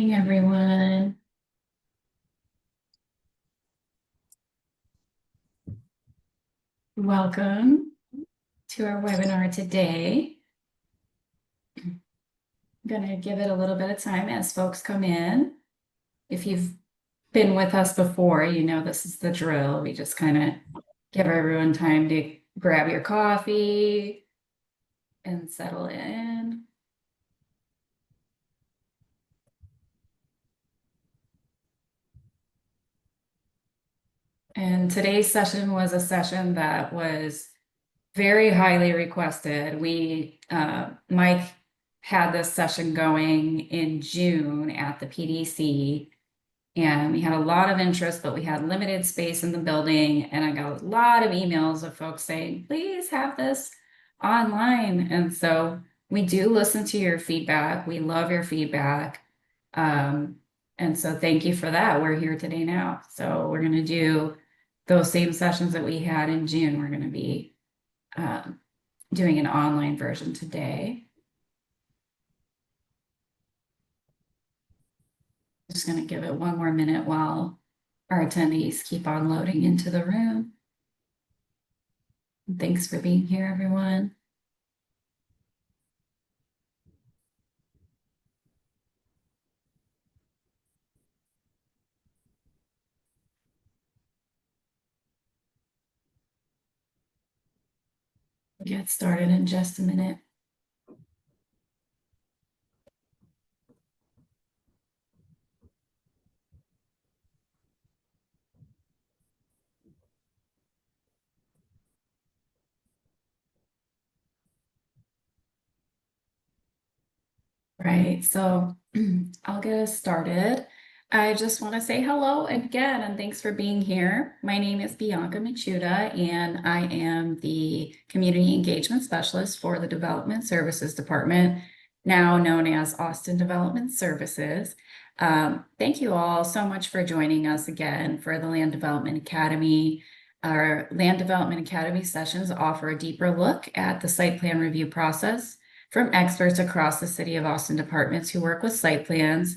morning, everyone. Welcome to our webinar today. I'm going to give it a little bit of time as folks come in. If you've been with us before, you know this is the drill. We just kind of give everyone time to grab your coffee and settle in. And today's session was a session that was very highly requested. Mike had this session going in June at the PDC, and we had a lot of interest, but we had limited space in the building. And I got a lot of emails of folks saying, please have this online. And so we do listen to your feedback. We love your feedback. And so thank you for that. We're here today now. So we're going to do those same sessions that we had in June. We're going to be doing an online version today. Just going to give it one more minute while our attendees keep on loading into the room. Thanks for being here, everyone. We'll get started in just a minute. Right, so I'll get us started. I just want to say hello again and thanks for being here. My name is Bianca Michuda and I am the Community Engagement Specialist for the Development Services Department, now known as Austin Development Services. Thank you all so much for joining us again for the Land Development Academy. Our Land Development Academy sessions offer a deeper look at the site plan review process from experts across the City of Austin departments who work with site plans.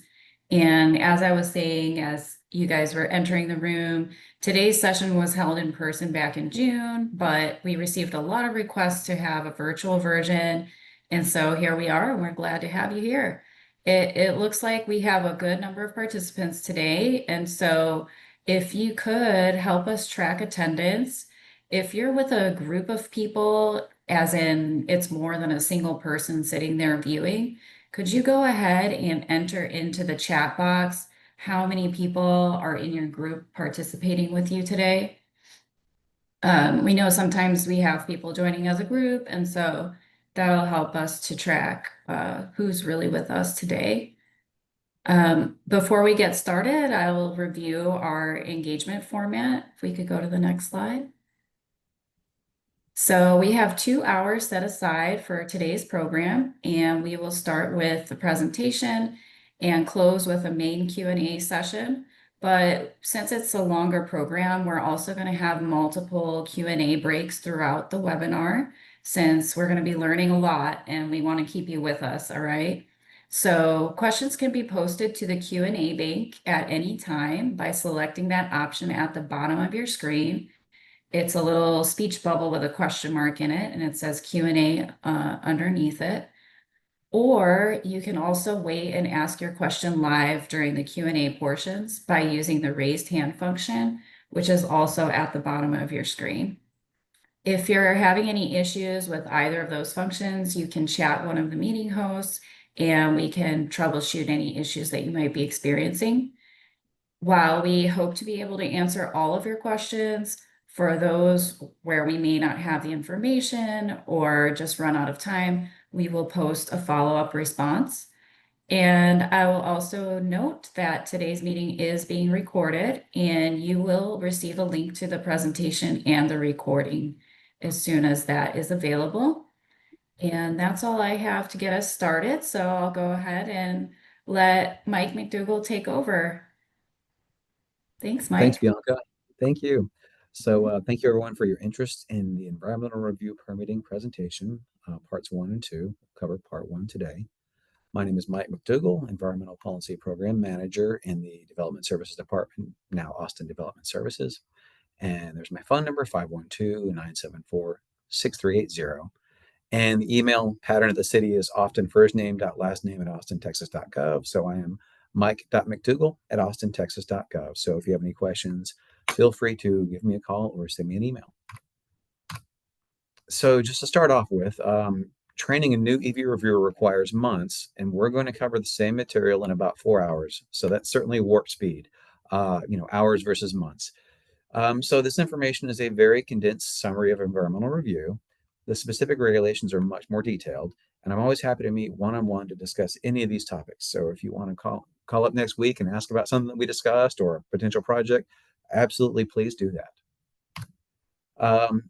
And as I was saying, as you guys were entering the room, today's session was held in person back in June, but we received a lot of requests to have a virtual version. And so here we are, and we're glad to have you here. It looks like we have a good number of participants today. And so if you could help us track attendance, if you're with a group of people, as in it's more than a single person sitting there viewing, could you go ahead and enter into the chat box how many people are in your group participating with you today? We know sometimes we have people joining as a group, and so that'll help us to track who's really with us today. Before we get started, I will review our engagement format. If we could go to the next slide. So we have 2 hours set aside for today's program, and we will start with the presentation and close with a main Q&A session. But since it's a longer program, we're also going to have multiple Q&A breaks throughout the webinar, since we're going to be learning a lot and we want to keep you with us, all right? So questions can be posted to the Q&A bank at any time by selecting that option at the bottom of your screen. It's a little speech bubble with a question mark in it, and it says Q&A underneath it. Or you can also wait and ask your question live during the Q&A portions by using the raised hand function, which is also at the bottom of your screen. If you're having any issues with either of those functions, you can chat one of the meeting hosts and we can troubleshoot any issues that you might be experiencing. While we hope to be able to answer all of your questions, for those where we may not have the information or just run out of time, we will post a follow-up response. And I will also note that today's meeting is being recorded, and you will receive a link to the presentation and the recording as soon as that is available. And that's all I have to get us started. So I'll go ahead and let Mike McDougall take over. Thanks, Thanks, Mike. Bianca. Thank you. So thank you everyone for your interest in the environmental review permitting presentation, parts 1 and 2. We'll cover part 1 today. My name is Mike McDougall, Environmental Policy Program Manager in the Development Services Department, now Austin Development Services. And there's my phone number, 512-974-6380. And the email pattern of the city is often first name.last name at austintexas.gov. So I am mike.mcdougall@austintexas.gov. So if you have any questions, feel free to give me a call or send me an email. So just to start off with, training a new EV reviewer requires months, and we're going to cover the same material in about 4 hours. So that's certainly warp speed, hours versus months. So this information is a very condensed summary of environmental review. The specific regulations are much more detailed, and I'm always happy to meet one-on-one to discuss any of these topics. So if you want to call up next week and ask about something that we discussed or a potential project, absolutely please do that.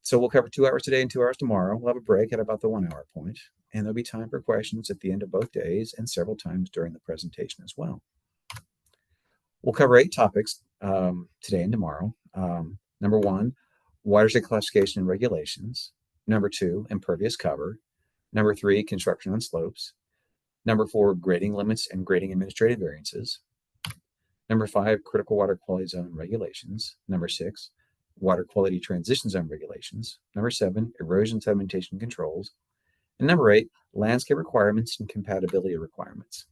So we'll cover 2 hours today and 2 hours tomorrow. We'll have a break at about the 1 hour point, and there'll be time for questions at the end of both days and several times during the presentation as well. We'll cover 8 topics today and tomorrow. Number 1, watershed classification and regulations. Number 2, impervious cover. Number 3, construction on slopes. Number 4, grading limits and grading administrative variances. Number 5, critical water quality zone regulations. Number 6, water quality transition zone regulations. Number 7, erosion sedimentation controls. And number 8, landscape requirements and compatibility requirements.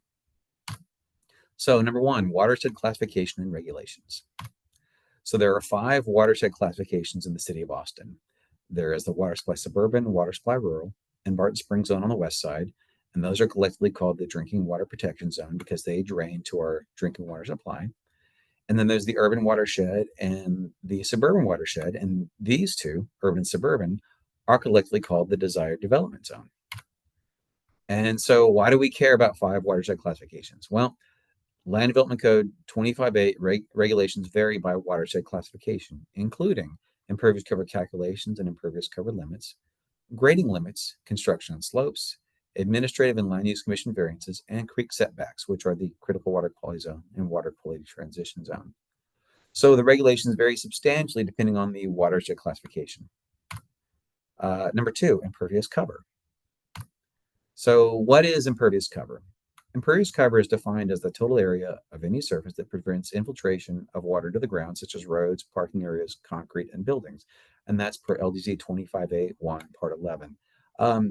So number 1, watershed classification and regulations. So there are 5 watershed classifications in the city of Austin. There is the water supply suburban, water supply rural, and Barton Springs zone on the west side. And those are collectively called the drinking water protection zone because they drain to our drinking water supply. And then there's the urban watershed and the suburban watershed. And these two, urban and suburban, are collectively called the desired development zone. And so why do we care about 5 watershed classifications? Well, Land Development Code 25.8 regulations vary by watershed classification, including impervious cover calculations and impervious cover limits, grading limits, construction on slopes, administrative and land use commission variances, and creek setbacks, which are the critical water quality zone and water quality transition zone. So the regulations vary substantially depending on the watershed classification. Number 2, impervious cover. So what is impervious cover? Impervious cover is defined as the total area of any surface that prevents infiltration of water to the ground, such as roads, parking areas, concrete, and buildings. And that's per LDC 25A1, Part 11.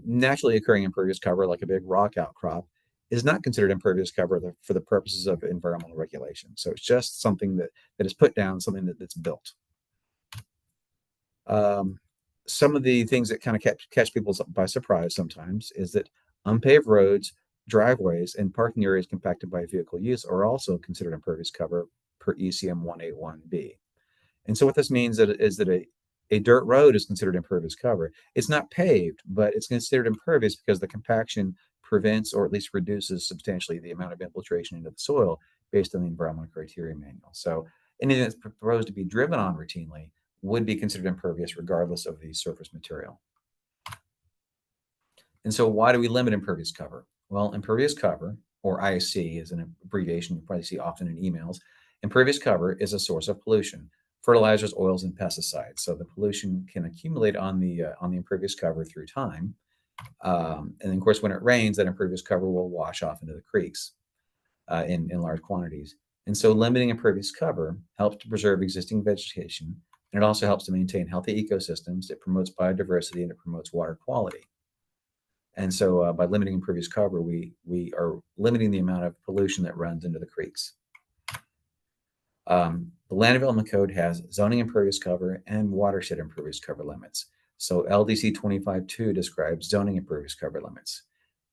Naturally occurring impervious cover, like a big rock outcrop, is not considered impervious cover for the purposes of environmental regulation. So it's just something that is put down, something that's built. Some of the things that kind of catch people by surprise sometimes is that unpaved roads, driveways, and parking areas compacted by vehicle use are also considered impervious cover per ECM 181B. And so what this means is that a dirt road is considered impervious cover. It's not paved, but it's considered impervious because the compaction prevents or at least reduces substantially the amount of infiltration into the soil based on the environmental criteria manual. So anything that's proposed to be driven on routinely would be considered impervious regardless of the surface material. And so why do we limit impervious cover? Well, impervious cover, or IC is an abbreviation you probably see often in emails. Impervious cover is a source of pollution, fertilizers, oils, and pesticides. So the pollution can accumulate on the impervious cover through time. And then, of course, when it rains, that impervious cover will wash off into the creeks in large quantities. And so limiting impervious cover helps to preserve existing vegetation, and it also helps to maintain healthy ecosystems. It promotes biodiversity and it promotes water quality. And so by limiting impervious cover, we are limiting the amount of pollution that runs into the creeks. The Land Development Code has zoning impervious cover and watershed impervious cover limits. So LDC 25.2 describes zoning impervious cover limits.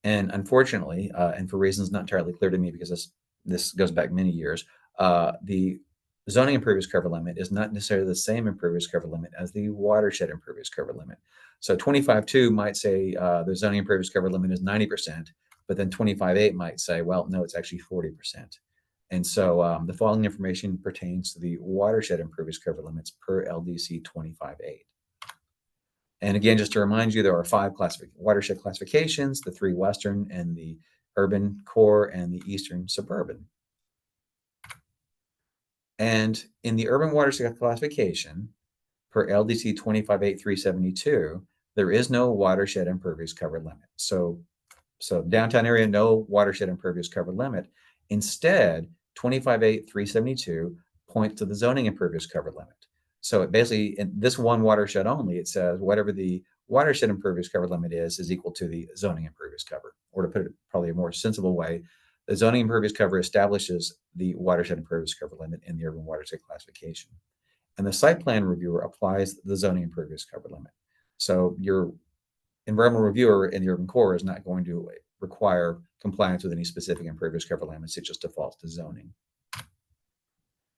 And unfortunately, and for reasons not entirely clear to me because this goes back many years, the zoning impervious cover limit is not necessarily the same impervious cover limit as the watershed impervious cover limit. So 25.2 might say the zoning impervious cover limit is 90%, but then 25.8 might say, well, no, it's actually 40%. And so the following information pertains to the watershed impervious cover limits per LDC 25.8. And again, just to remind you, there are 5 watershed classifications, the 3 western and the urban core and the eastern suburban. And in the urban watershed classification, per LDC 25.8.372, there is no watershed impervious cover limit. So So downtown area, no watershed impervious cover limit. Instead, 25.8.372 points to the zoning impervious cover limit. So it basically, in this one watershed only, it says whatever the watershed impervious cover limit is equal to the zoning impervious cover. Or to put it probably a more sensible way, the zoning impervious cover establishes the watershed impervious cover limit in the urban watershed classification. And the site plan reviewer applies the zoning impervious cover limit. So your environmental reviewer in the Urban Corps is not going to require compliance with any specific impervious cover limits. It just defaults to zoning.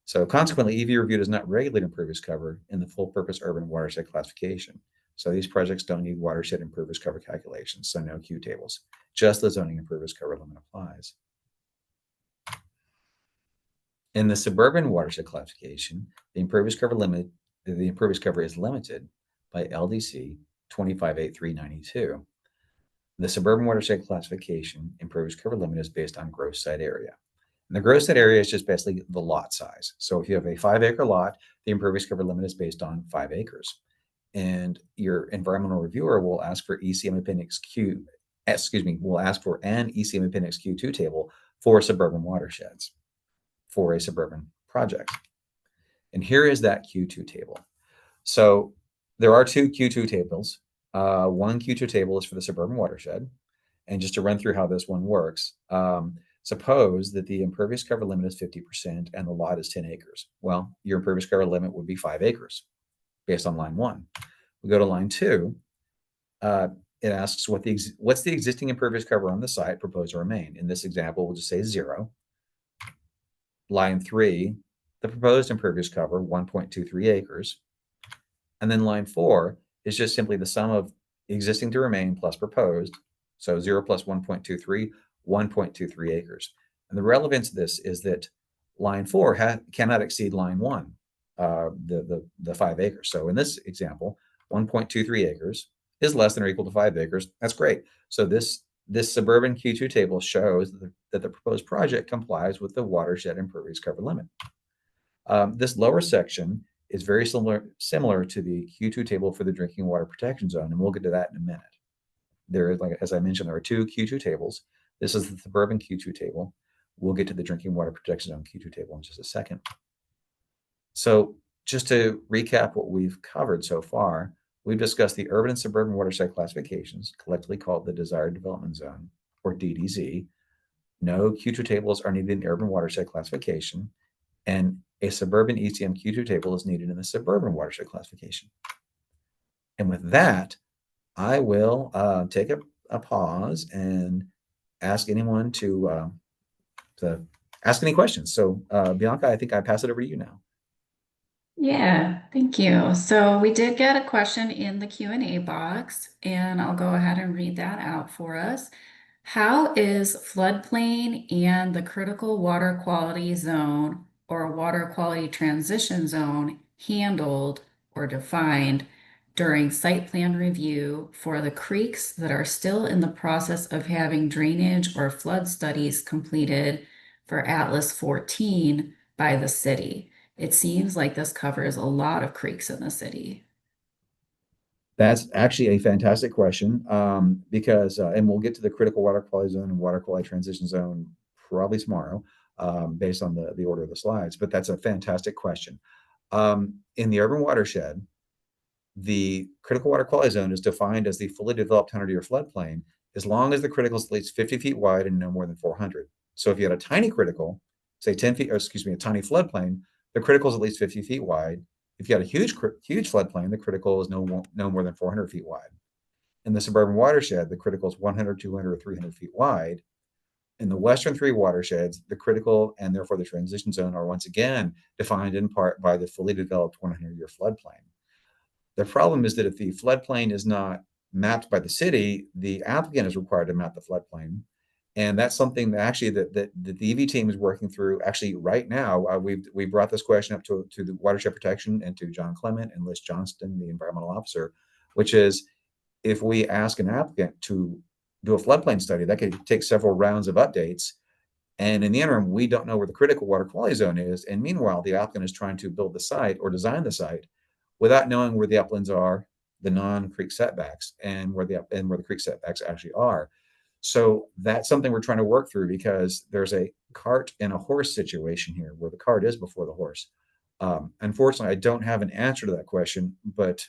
So consequently, EV review does not regulate impervious cover in the full purpose urban watershed classification. So these projects don't need watershed impervious cover calculations, so no Q tables. Just the zoning impervious cover limit applies. In the suburban watershed classification, the impervious cover is limited by LDC 25.8.392. The suburban watershed classification impervious cover limit is based on gross site area. And the gross site area is just basically the lot size. So if you have a 5-acre lot, the impervious cover limit is based on 5 acres. And your environmental reviewer will ask for ECM Appendix Q, will ask for an ECM Appendix Q2 table for suburban watersheds for a suburban project. And here is that Q2 table. So there are two Q2 tables. One Q2 table is for the suburban watershed. And just to run through how this one works, suppose that the impervious cover limit is 50% and the lot is 10 acres. Well, your impervious cover limit would be 5 acres based on line 1. We go to line 2. It asks what's the existing impervious cover on the site proposed to remain. In this example, we'll just say 0. Line 3, the proposed impervious cover, 1.23 acres. And then line 4 is just simply the sum of existing to remain plus proposed. So 0 plus 1.23, 1.23 acres. And the relevance of this is that line 4 cannot exceed line 1, the 5 acres. So in this example, 1.23 acres is less than or equal to 5 acres. That's great. So this suburban Q2 table shows that the proposed project complies with the watershed impervious cover limit. This lower section is very similar to the Q2 table for the drinking water protection zone, and we'll get to that in a minute. There is, like as I mentioned, there are two Q2 tables. This is the suburban Q2 table. We'll get to the drinking water protection zone Q2 table in just a second. So just to recap what we've covered so far, we've discussed the urban and suburban watershed classifications, collectively called the Desired Development Zone, or DDZ. No Q2 tables are needed in the urban watershed classification, and a suburban ECM Q2 table is needed in the suburban watershed classification. And with that, I will take a pause and ask anyone to ask any questions. So Bianca, I think I pass it over to you now. Yeah, thank you. So we did get a question in the Q&A box, and I'll go ahead and read that out for us. How is floodplain and the critical water quality zone or water quality transition zone handled or defined during site plan review for the creeks that are still in the process of having drainage or flood studies completed for Atlas 14 by the city? It seems like this covers a lot of creeks in the city. That's actually a fantastic question because, and we'll get to the critical water quality zone and water quality transition zone probably tomorrow based on the order of the slides, but that's a fantastic question. In the urban watershed, the critical water quality zone is defined as the fully developed 100-year floodplain as long as the critical is at least 50 feet wide and no more than 400. So if you had a tiny critical, say 10 feet, or excuse me, a tiny floodplain, the critical is at least 50 feet wide. If you had a huge floodplain, the critical is no more than 400 feet wide. In the suburban watershed, the critical is 100, 200, or 300 feet wide. In the western 3 watersheds, the critical and therefore the transition zone are once again defined in part by the fully developed 100-year floodplain. The problem is that if the floodplain is not mapped by the city, the applicant is required to map the floodplain. And that's something that actually that the EV team is working through actually right now. We brought this question up to the watershed protection and to John Clement and Liz Johnston, the environmental officer, which is if we ask an applicant to do a floodplain study, that could take several rounds of updates. And in the interim, we don't know where the critical water quality zone is. And meanwhile, the applicant is trying to build the site or design the site without knowing where the uplands are, the non-creek setbacks, and where the creek setbacks actually are. So that's something we're trying to work through because there's a cart and a horse situation here where the cart is before the horse. Unfortunately, I don't have an answer to that question, but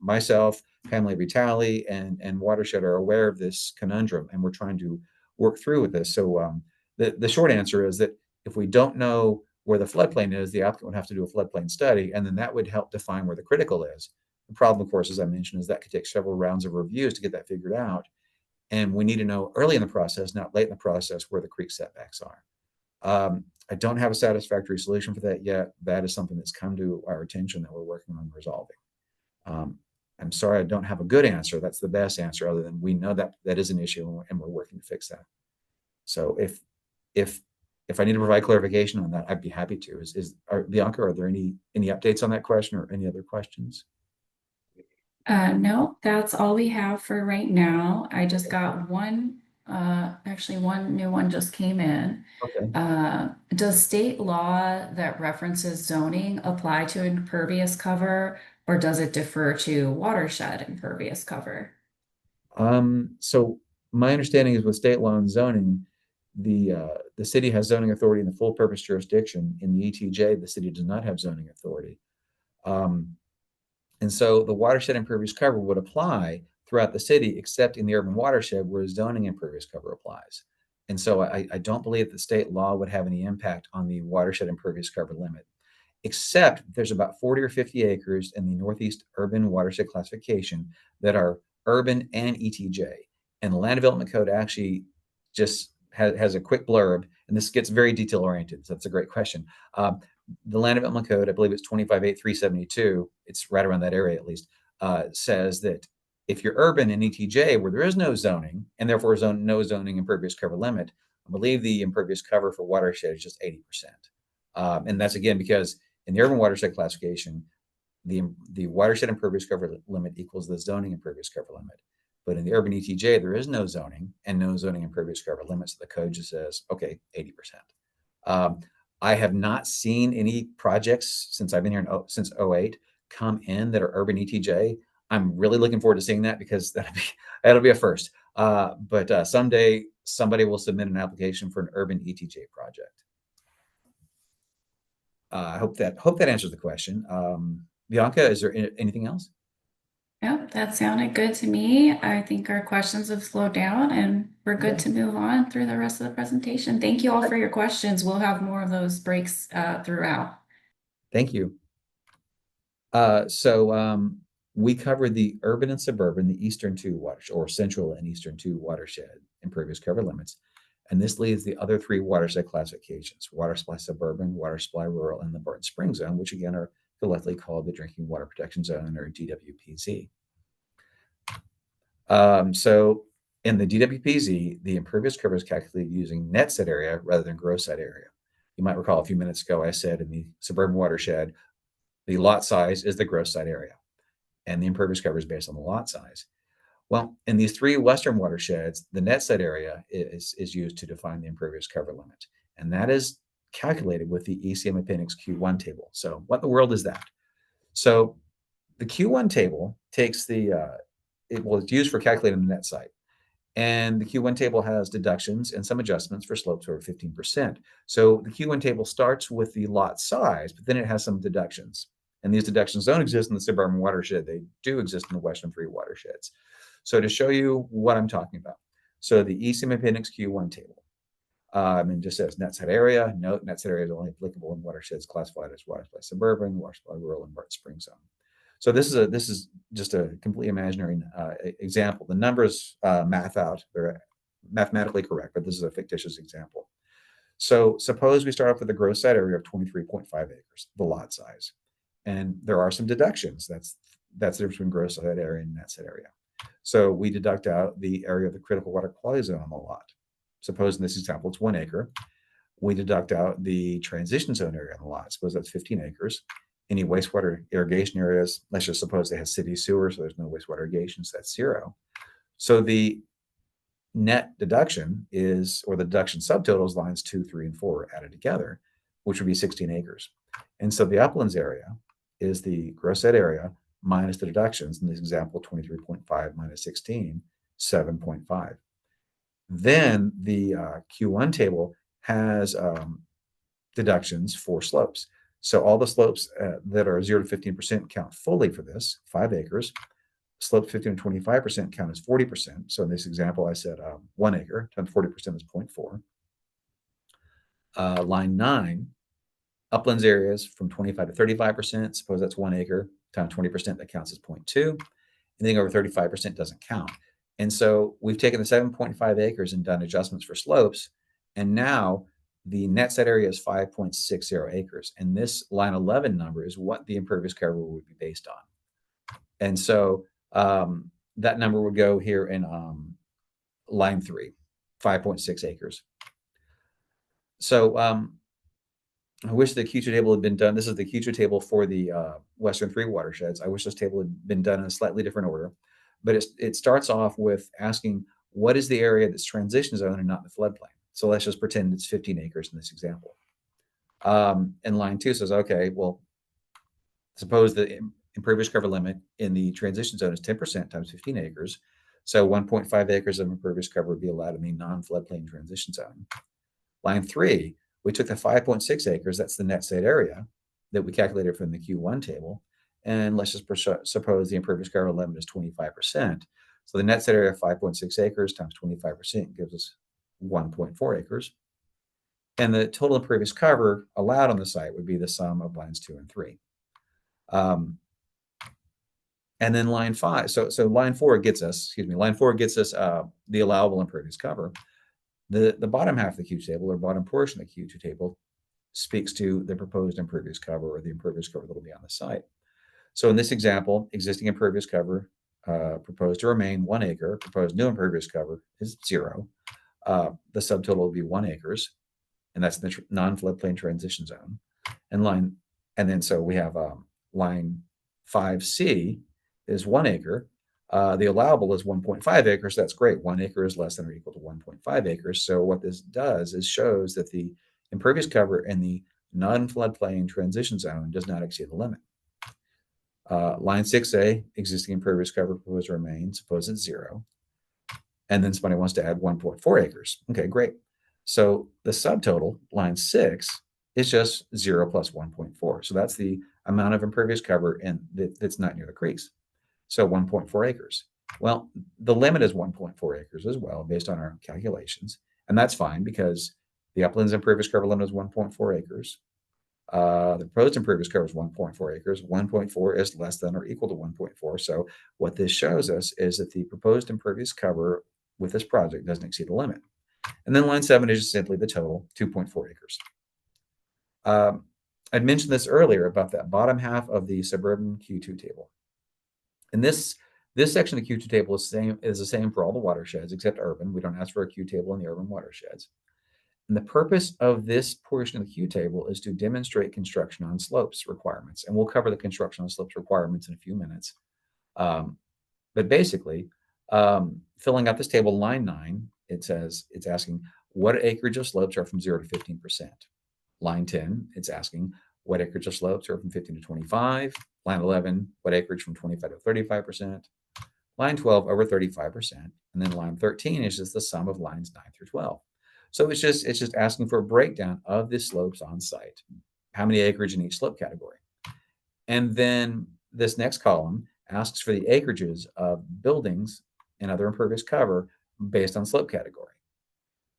myself, Pamela Vitale, and Watershed are aware of this conundrum, and we're trying to work through with this. So the short answer is that if we don't know where the floodplain is, the applicant would have to do a floodplain study, and then that would help define where the critical is. The problem, of course, as I mentioned, is that could take several rounds of reviews to get that figured out. And we need to know early in the process, not late in the process, where the creek setbacks are. I don't have a satisfactory solution for that yet. That is something that's come to our attention that we're working on resolving. Um, I'm sorry, I don't have a good answer. That's the best answer, other than we know that that is an issue and we're working to fix that. So if if I need to provide clarification on that, I'd be happy to. Bianca, are there any updates on that question or any other questions? No, that's all we have for right now. I just got one, actually one new one just came in. Okay. Does state law that references zoning apply to impervious cover, or does it defer to watershed impervious cover? So my understanding is with state law and zoning, the city has zoning authority in the full purpose jurisdiction. In the ETJ, the city does not have zoning authority. Um, and so the watershed impervious cover would apply throughout the city, except in the urban watershed where zoning impervious cover applies. And so I don't believe that state law would have any impact on the watershed impervious cover limit, except there's about 40 or 50 acres in the Northeast urban watershed classification that are urban and ETJ. And the Land Development Code actually just has a quick blurb, and this gets very detail oriented. So that's a great question. The Land Development Code, I believe it's 258372, it's right around that area at least, says that if you're urban in ETJ where there is no zoning and therefore no zoning impervious cover limit, I believe the impervious cover for watershed is just 80%. And that's again because in the urban watershed classification, the watershed impervious cover limit equals the zoning impervious cover limit. But in the urban ETJ, there is no zoning and no zoning impervious cover limit. So the code just says, okay, 80%. I have not seen any projects since I've been here since '08 come in that are urban ETJ. I'm really looking forward to seeing that because that'll be a first. But someday somebody will submit an application for an urban ETJ project. I hope that answers the question. Bianca, is there anything else? Yep, that sounded good to me. I think our questions have slowed down and we're good Okay. to move on through the rest of the presentation. Thank you all for your questions. We'll have more of those breaks throughout. Thank you. So we covered the urban and suburban, the eastern two watershed, or central and eastern two watershed impervious cover limits. And this leaves the other three watershed classifications: water supply suburban, water supply rural, and the Barton Springs zone, which again are collectively called the Drinking Water Protection Zone, or DWPZ. So in the DWPZ, the impervious cover is calculated using net set area rather than gross set area. You might recall a few minutes ago I said in the suburban watershed, the lot size is the gross site area, and the impervious cover is based on the lot size. Well, in these three western watersheds, the net site area is used to define the impervious cover limit, and that is calculated with the ECM Appendix Q1 table. So what in the world is that? So the Q1 table takes it's used for calculating the net site. And the Q1 table has deductions and some adjustments for slopes over 15%. So the Q1 table starts with the lot size, but then it has some deductions. And these deductions don't exist in the suburban watershed. They do exist in the western three watersheds. So to show you what I'm talking about, so the ECM Appendix Q1 table, and just says net site area. Note, net site area is only applicable in watersheds classified as water supply suburban, water supply rural, and Barton Springs zone. So this is just a completely imaginary example. The numbers math out; they're mathematically correct, but this is a fictitious example. So suppose we start off with a gross site area of 23.5 acres, the lot size, and there are some deductions. That's the difference between gross site area and net site area. So we deduct out the area of the critical water quality zone on the lot. Suppose in this example it's 1 acre. We deduct out the transition zone area on the lot. Suppose that's 15 acres. Any wastewater irrigation areas, let's just suppose they have city sewer, so there's no wastewater irrigation, so that's 0. So the net deduction is, or the deduction subtotals, lines 2, 3, and 4 added together, which would be 16 acres. And so the uplands area is the gross set area minus the deductions. In this example, 23.5 minus 16, 7.5. Then the Q1 table has deductions for slopes. So all the slopes that are 0 to 15% count fully for this, 5 acres. Slopes 15 to 25% count as 40%. So in this example, I said 1 acre times 40% is 0.4. Line 9, uplands areas from 25 to 35%, suppose that's 1 acre times 20%, that counts as 0.2. Anything over 35% doesn't count. And so we've taken the 7.5 acres and done adjustments for slopes. And now the net set area is 5.60 acres. And this line 11 number is what the impervious cover would be based on. And so that number would go here in line 3, 5.6 acres. So I wish the Q2 table had been done. This is the Q2 table for the Western 3 watersheds. I wish this table had been done in a slightly different order. But it starts off with asking, what is the area that's transition zone and not the floodplain? So let's just pretend it's 15 acres in this example. And line 2 says, okay, well, suppose the impervious cover limit in the transition zone is 10% times 15 acres. So 1.5 acres of impervious cover would be allowed in the non-floodplain transition zone. Line 3, we took the 5.6 acres, that's the net state area that we calculated from the Q1 table, and let's just suppose the impervious cover limit is 25%. So the net state area of 5.6 acres times 25% gives us 1.4 acres. And the total impervious cover allowed on the site would be the sum of lines 2 and 3. And then line 5, so line 4 gets us, line 4 gets us the allowable impervious cover. The bottom half of the Q2 table, or bottom portion of the Q2 table, speaks to the proposed impervious cover, or the impervious cover that will be on the site. So in this example, existing impervious cover proposed to remain 1 acre, proposed new impervious cover is 0. The subtotal will be 1 acres, and that's the non-floodplain transition zone. And then so we have line 5C is 1 acre. The allowable is 1.5 acres. That's great. 1 acre is less than or equal to 1.5 acres. So what this does is shows that the impervious cover in the non-floodplain transition zone does not exceed the limit. Line 6A, existing impervious cover proposed to remain, suppose it's 0. And then somebody wants to add 1.4 acres. Okay, great. So the subtotal, line 6, is just 0 plus 1.4. So that's the amount of impervious cover that's not near the creeks. So 1.4 acres. Well, the limit is 1.4 acres as well, based on our calculations. And that's fine because the uplands impervious cover limit is 1.4 acres. The proposed impervious cover is 1.4 acres. 1.4 is less than or equal to 1.4. So what this shows us is that the proposed impervious cover with this project doesn't exceed the limit. And then line 7 is just simply the total, 2.4 acres. I'd mentioned this earlier about that bottom half of the suburban Q2 table. And this section of the Q2 table is the same for all the watersheds except urban. We don't ask for a Q table in the urban watersheds. And the purpose of this portion of the Q table is to demonstrate construction on slopes requirements. And we'll cover the construction on slopes requirements in a few minutes. But basically, filling out this table, line 9, it's asking what acreage of slopes are from 0 to 15%. Line 10, it's asking what acreage of slopes are from 15 to 25. Line 11, what acreage from 25 to 35%. Line 12, over 35%. And then line 13 is just the sum of lines 9 through 12. So it's just asking for a breakdown of the slopes on site. How many acreage in each slope category? And then this next column asks for the acreages of buildings and other impervious cover based on slope category.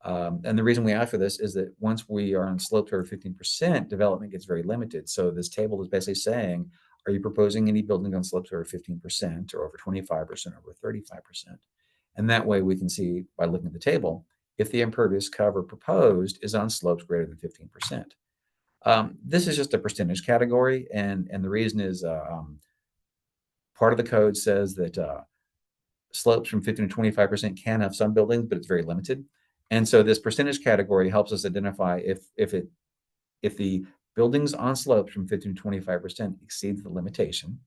And the reason we ask for this is that once we are on slopes over 15%, development gets very limited. So this table is basically saying, are you proposing any buildings on slopes over 15% or over 25%, over 35%? And that way we can see by looking at the table if the impervious cover proposed is on slopes greater than 15%. This is just a percentage category, and the reason is part of the code says that slopes from 15 to 25% can have some buildings, but it's very limited. And so this percentage category helps us identify if the buildings on slopes from 15 to 25% exceeds the limitation.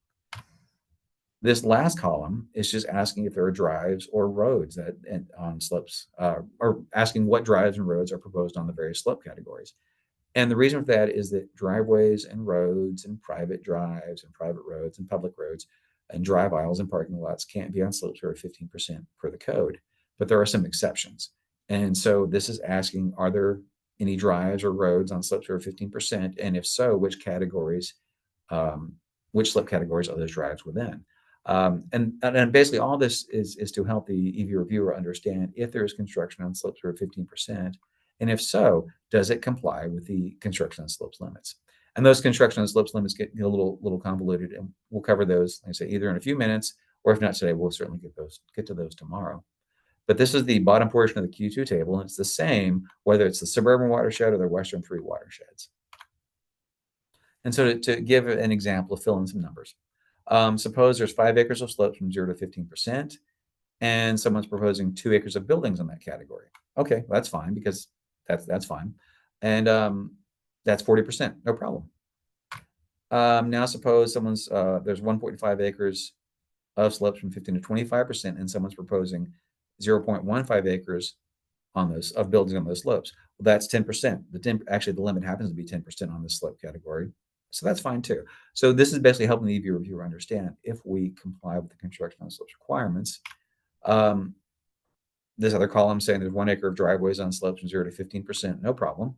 This last column is just asking if there are drives or roads on slopes, or asking what drives and roads are proposed on the various slope categories. And the reason for that is that driveways and roads and private drives and private roads and public roads and drive aisles and parking lots can't be on slopes over 15% per the code, but there are some exceptions. And so this is asking, are there any drives or roads on slopes over 15%? And if so, um, which slope categories are those drives within? And basically all this is to help the EV reviewer understand if there is construction on slopes over 15%, and if so, does it comply with the construction on slopes limits? And those construction on slopes limits get a little convoluted, and we'll cover those, like I say, either in a few minutes, or if not today, we'll certainly get to those tomorrow. But this is the bottom portion of the Q2 table, and it's the same whether it's the suburban watershed or the western three watersheds. And so to give an example, fill in some numbers. Suppose there's 5 acres of slopes from 0 to 15%, and someone's proposing 2 acres of buildings in that category. Okay, that's fine, because that's fine. And that's 40%, no problem. Now suppose there's 1.5 acres of slopes from 15 to 25%, and someone's proposing 0.15 acres on those of buildings on those slopes. Well, that's 10%. Actually, the limit happens to be 10% on this slope category. So that's fine too. So this is basically helping the EV reviewer understand if we comply with the construction on slopes requirements. This other column saying there's 1 acre of driveways on slopes from 0 to 15%, no problem.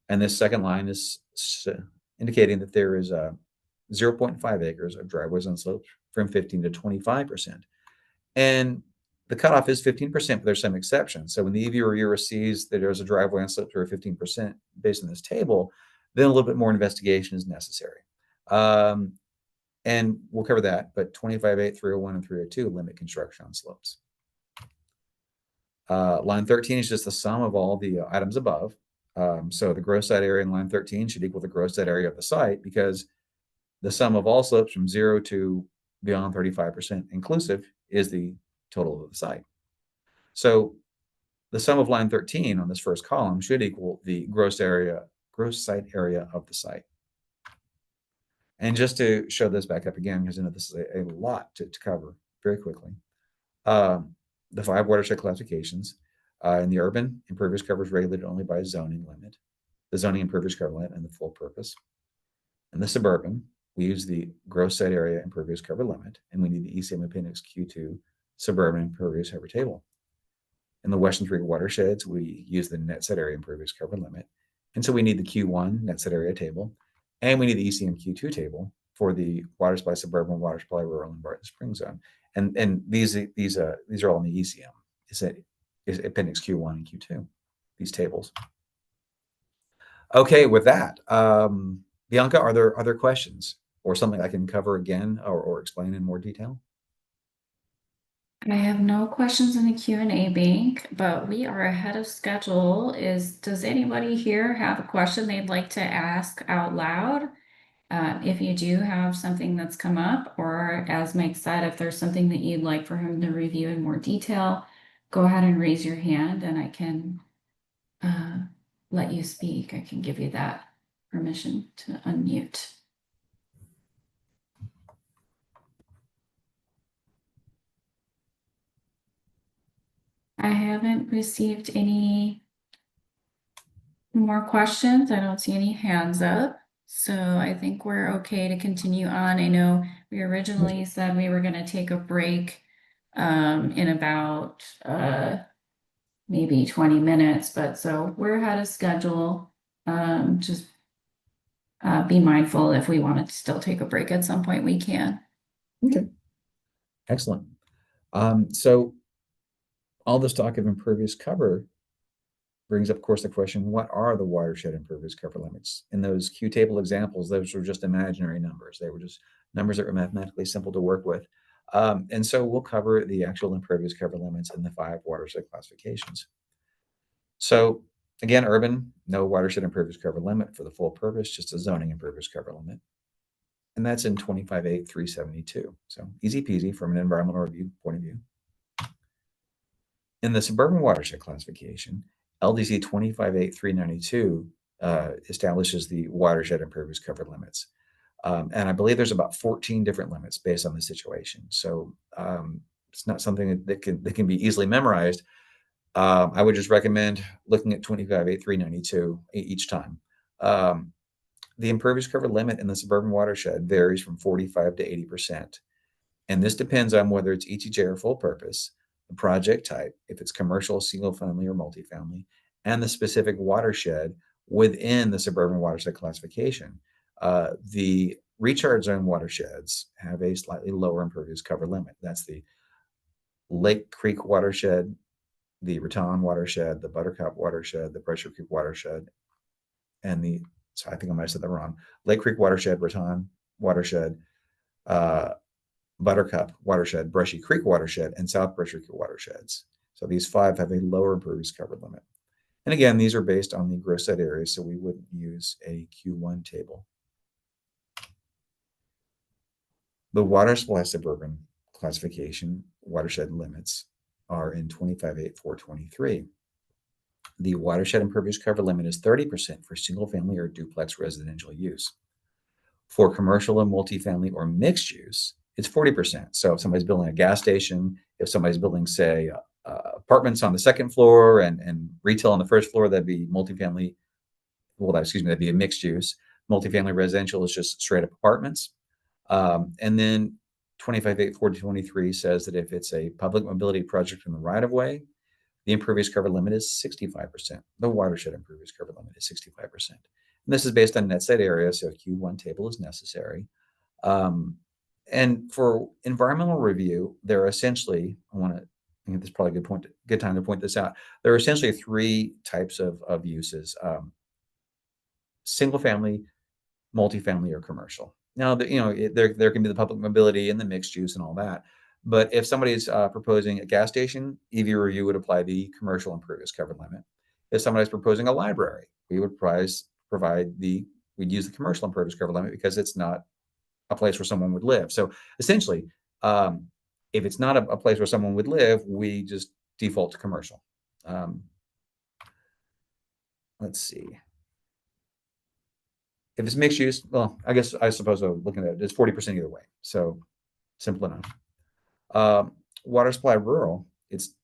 And this second line is indicating that there is 0.5 acres of driveways on slopes from 15 to 25%. And the cutoff is 15%, but there's some exceptions. So when the EV reviewer sees that there's a driveway on slopes over 15% based on this table, then a little bit more investigation is necessary. And we'll cover that, but 25.8, 301, and 302 limit construction on slopes. Line 13 is just the sum of all the items above. So the gross site area in line 13 should equal the gross site area of the site, because the sum of all slopes from 0 to beyond 35% inclusive is the total of the site. So the sum of line 13 on this first column should equal the gross site area of the site. And just to show this back up again, because I know this is a lot to cover very quickly. The 5 watershed classifications. In the urban, impervious cover is regulated only by a zoning limit, the zoning impervious cover limit, and the full purpose. In the suburban, we use the gross site area impervious cover limit, and we need the ECM Appendix Q2 suburban impervious cover table. In the western three watersheds, we use the net set area impervious cover limit, and so we need the Q1 net set area table, and we need the ECM Q2 table for the water supply suburban, water supply rural, and Barton Spring zone. And these are all in the ECM. Is Appendix Q1 and Q2, these tables. Okay, with that, Bianca, are there other questions or something I can cover again or explain in more detail? I have no questions in the Q&A bank, but we are ahead of schedule. Does anybody here have a question they'd like to ask out loud? If you do have something that's come up, or as Mike said, if there's something that you'd like for him to review in more detail, go ahead and raise your hand and I can let you speak. I can give you that permission to unmute. I haven't received any more questions. I don't see any hands up. So I think we're okay to continue on. I know we originally said we were going to take a break in about maybe 20 minutes, but so we're ahead of schedule. Just be mindful if we want to still take a break at some point, we can. Okay, excellent. So all this talk of impervious cover brings up, of course, the question, what are the watershed impervious cover limits? In those Q table examples, those were just imaginary numbers. They were just numbers that were mathematically simple to work with. And so we'll cover the actual impervious cover limits in the 5 watershed classifications. So again, urban, no watershed impervious cover limit for the full purpose, just a zoning impervious cover limit. And that's in 25.8.372. So easy peasy from an environmental review point of view. In the suburban watershed classification, LDC 25.8.392 establishes the watershed impervious cover limits. And I believe there's about 14 different limits based on the situation. So it's not something that can be easily memorized. I would just recommend looking at 25.8.392 each time. The impervious cover limit in the suburban watershed varies from 45 to 80%. And this depends on whether it's ETJ or full purpose, the project type, if it's commercial, single family, or multifamily, and the specific watershed within the suburban watershed classification. The recharge zone watersheds have a slightly lower impervious cover limit. That's the Lake Creek watershed, the Raton watershed, the Buttercup watershed, the Pressure Creek watershed, and so I think I might have said that wrong. Lake Creek watershed, Raton watershed, uh, Buttercup watershed, Brushy Creek watershed, and South Brushy Creek watersheds. So these 5 have a lower impervious cover limit. And again, these are based on the gross set area, so we wouldn't use a Q1 table. The water supply suburban classification watershed limits are in 25.8.423. The watershed impervious cover limit is 30% for single family or duplex residential use. For commercial and multifamily or mixed use, it's 40%. So if somebody's building a gas station, if somebody's building, say, apartments on the second floor and retail on the first floor, that'd be multifamily. Well, that'd be a mixed use. Multifamily residential is just straight up apartments. And then 25.8.423 says that if it's a public mobility project in the right of way, the impervious cover limit is 65%. The watershed impervious cover limit is 65%. And this is based on net set area, so a Q1 table is necessary. And for environmental review, there are essentially, I think this is probably a good time to point this out. There are essentially 3 types of uses: single family, multifamily, or commercial. Now, there can be the public mobility and the mixed use and all that. But if somebody's proposing a gas station, EV review would apply the commercial impervious cover limit. If somebody's proposing a library, we'd use the commercial impervious cover limit because it's not a place where someone would live. So essentially, if it's not a place where someone would live, we just default to commercial. Let's see. If it's mixed use, well, I suppose I'm looking at it, it's 40% either way. So simple enough. Water supply rural, it's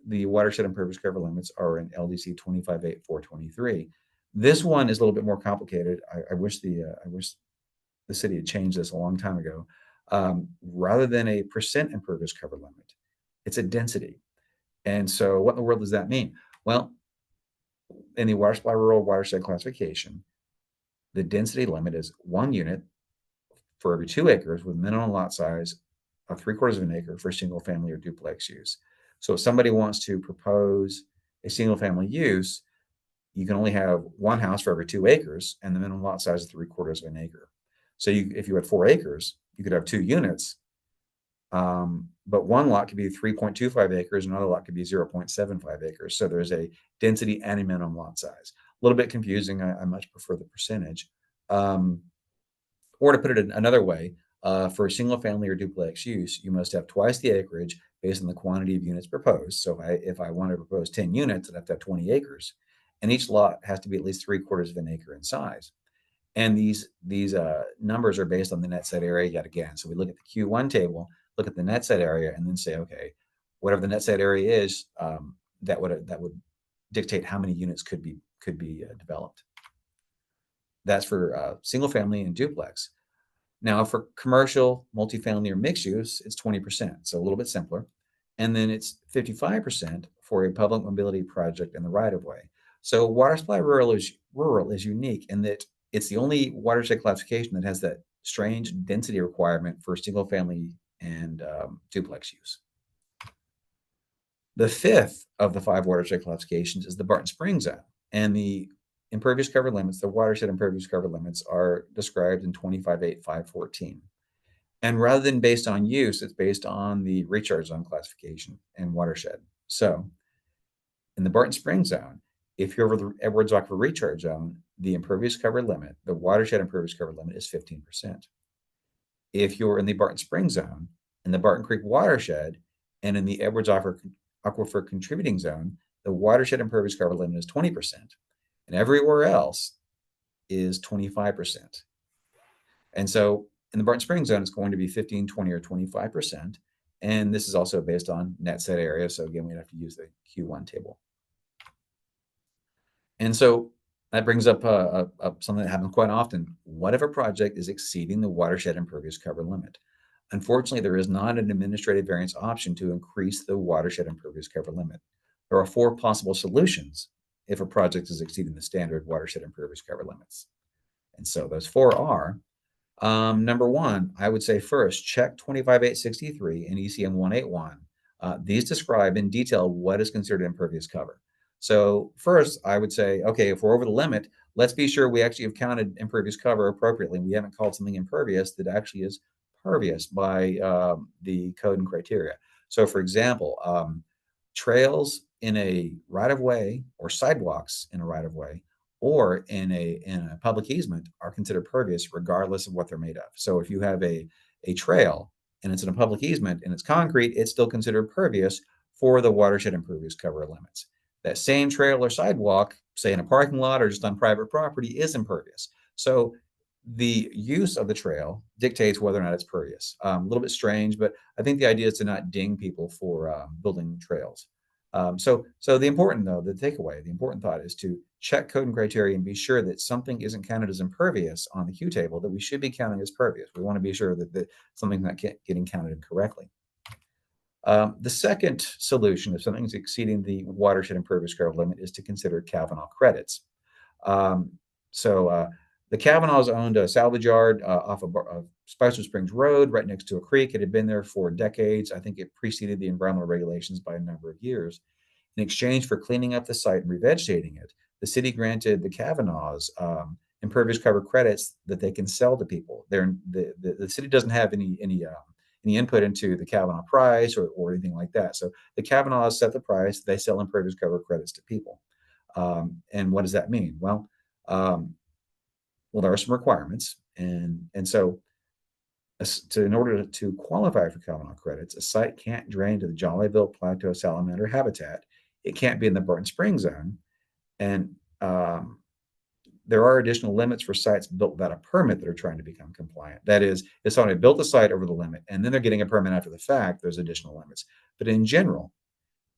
the watershed impervious cover limits are in LDC 25.8.423. This one is a little bit more complicated. I wish the city had changed this a long time ago. Rather than a percent impervious cover limit, it's a density. And so what in the world does that mean? Well, in the water supply rural watershed classification, the density limit is 1 unit for every 2 acres with minimum lot size of 3/4 of an acre for single family or duplex use. So if somebody wants to propose a single family use, you can only have 1 house for every 2 acres, and the minimum lot size is 3/4 of an acre. So if you had 4 acres, you could have 2 units, but one lot could be 3.25 acres, another lot could be 0.75 acres. So there's a density and a minimum lot size. A little bit confusing. I much prefer the percentage. Or to put it another way, for a single family or duplex use, you must have twice the acreage based on the quantity of units proposed. So if I want to propose 10 units, I'd have to have 20 acres. And each lot has to be at least 3/4 of an acre in size. And these numbers are based on the net set area yet again. So we look at the Q1 table, look at the net set area, and then say, okay, whatever the net set area is, that would dictate how many units could be developed. That's for single family and duplex. Now, for commercial, multifamily, or mixed use, it's 20%, so a little bit simpler. And then it's 55% for a public mobility project in the right of way. So water supply rural is unique in that it's the only watershed classification that has that strange density requirement for single family and duplex use. The 5th of the 5 watershed classifications is the Barton Springs zone, and the impervious cover limits, the watershed impervious cover limits, are described in 25.8.5.14. And rather than based on use, it's based on the recharge zone classification and watershed. So in the Barton Springs zone, if you're over the Edwards Aquifer recharge zone, the impervious cover limit, the watershed impervious cover limit, is 15%. If you're in the Barton Springs zone, in the Barton Creek watershed, and in the Edwards Aquifer contributing zone, the watershed impervious cover limit is 20%, and everywhere else is 25%. And so in the Barton Springs zone, it's going to be 15, 20, or 25%. And this is also based on net set area. So again, we'd have to use the Q1 table. And so that brings up something that happens quite often. What if a project is exceeding the watershed impervious cover limit? Unfortunately, there is not an administrative variance option to increase the watershed impervious cover limit. There are 4 possible solutions if a project is exceeding the standard watershed impervious cover limits. And so those 4 are, number 1, I would say first, check 25863 and ECM 181. These describe in detail what is considered impervious cover. So first, I would say, okay, if we're over the limit, let's be sure we actually have counted impervious cover appropriately. We haven't called something impervious that actually is pervious by the code and criteria. So for example, trails in a right-of-way or sidewalks in a right-of-way or in a public easement are considered pervious regardless of what they're made of. So if you have a trail and it's in a public easement and it's concrete, it's still considered pervious for the watershed impervious cover limits. That same trail or sidewalk, say in a parking lot or just on private property, is impervious. So the use of the trail dictates whether or not it's pervious. A little bit strange, but I think the idea is to not ding people for building trails. So the important though, the takeaway, the important thought is to check code and criteria and be sure that something isn't counted as impervious on the Q table that we should be counting as pervious. We want to be sure that something's not getting counted incorrectly. The second solution, if something's exceeding the watershed impervious cover limit, is to consider Kavanaugh credits. Um, so the Kavanaughs owned a salvage yard off of Spicer Springs Road, right next to a creek. It had been there for decades. I think it preceded the environmental regulations by a number of years. In exchange for cleaning up the site and revegetating it, the city granted the Kavanaughs impervious cover credits that they can sell to people. The city doesn't have any input into the Kavanaugh price or anything like that. So the Kavanaughs set the price. They sell impervious cover credits to people. And what does that mean? Well, there are some requirements, and so in order to qualify for Kavanaugh credits, a site can't drain to the Jollyville Plateau salamander habitat. It can't be in the Barton Springs zone, and there are additional limits for sites built without a permit that are trying to become compliant. That is, if somebody built a site over the limit and then they're getting a permit after the fact, there's additional limits. But in general,